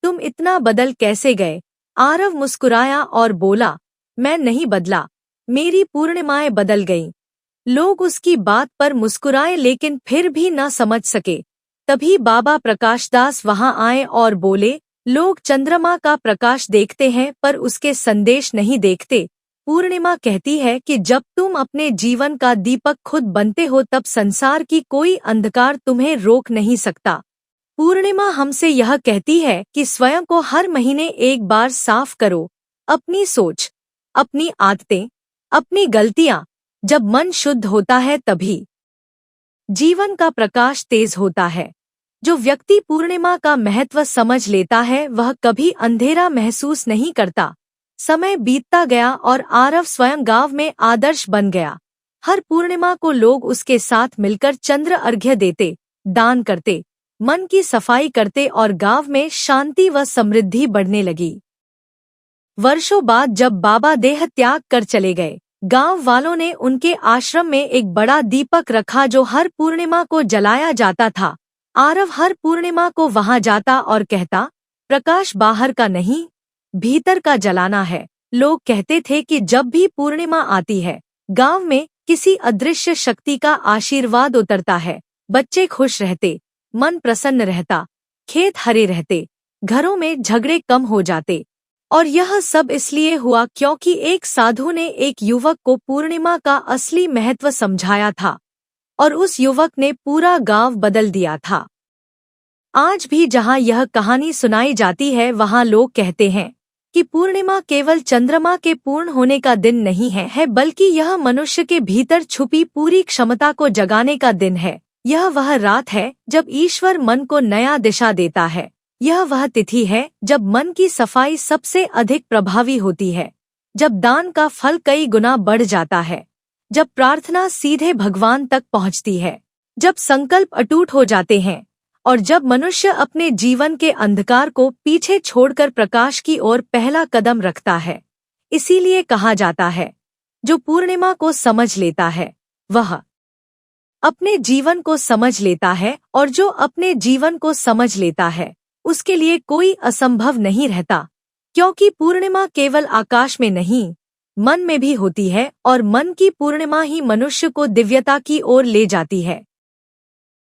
तुम इतना बदल कैसे गए? आरव मुस्कुराया और बोला, मैं नहीं बदला, मेरी पूर्णिमाएं बदल गईं। लोग उसकी बात पर मुस्कुराए लेकिन फिर भी न समझ सके। तभी बाबा प्रकाशदास वहां आए और बोले, लोग चंद्रमा का प्रकाश देखते हैं पर उसके संदेश नहीं देखते। पूर्णिमा कहती है कि जब तुम अपने जीवन का दीपक खुद बनते हो तब संसार की कोई अंधकार तुम्हें रोक नहीं सकता। पूर्णिमा हमसे यह कहती है कि स्वयं को हर महीने एक बार साफ करो। अपनी सोच, अपनी आदतें, अपनी गलतियां, जब मन शुद्ध होता है तभी जीवन का प्रकाश तेज होता है। जो व्यक्ति पूर्णिमा का महत्व समझ लेता है वह कभी अंधेरा महसूस नहीं करता। समय बीतता गया और आरव स्वयं गांव में आदर्श बन गया। हर पूर्णिमा को लोग उसके साथ मिलकर चंद्र अर्घ्य देते, दान करते, मन की सफाई करते और गांव में शांति व समृद्धि बढ़ने लगी। वर्षों बाद जब बाबा देह त्याग कर चले गए, गांव वालों ने उनके आश्रम में एक बड़ा दीपक रखा जो हर पूर्णिमा को जलाया जाता था। आरव हर पूर्णिमा को वहां जाता और कहता, प्रकाश बाहर का नहीं, भीतर का जलाना है। लोग कहते थे कि जब भी पूर्णिमा आती है, गांव में किसी अदृश्य शक्ति का आशीर्वाद उतरता है। बच्चे खुश रहते, मन प्रसन्न रहता, खेत हरे रहते, घरों में झगड़े कम हो जाते। और यह सब इसलिए हुआ क्योंकि एक साधु ने एक युवक को पूर्णिमा का असली महत्व समझाया था और उस युवक ने पूरा गांव बदल दिया था। आज भी जहां यह कहानी सुनाई जाती है वहां लोग कहते हैं कि पूर्णिमा केवल चंद्रमा के पूर्ण होने का दिन नहीं है बल्कि यह मनुष्य के भीतर छुपी पूरी क्षमता को जगाने का दिन है। यह वह रात है जब ईश्वर मन को नया दिशा देता है। यह वह तिथि है जब मन की सफाई सबसे अधिक प्रभावी होती है, जब दान का फल कई गुना बढ़ जाता है, जब प्रार्थना सीधे भगवान तक पहुंचती है, जब संकल्प अटूट हो जाते हैं और जब मनुष्य अपने जीवन के अंधकार को पीछे छोड़कर प्रकाश की ओर पहला कदम रखता है। इसीलिए कहा जाता है, जो पूर्णिमा को समझ लेता है वह अपने जीवन को समझ लेता है और जो अपने जीवन को समझ लेता है उसके लिए कोई असंभव नहीं रहता, क्योंकि पूर्णिमा केवल आकाश में नहीं, मन में भी होती है और मन की पूर्णिमा ही मनुष्य को दिव्यता की ओर ले जाती है।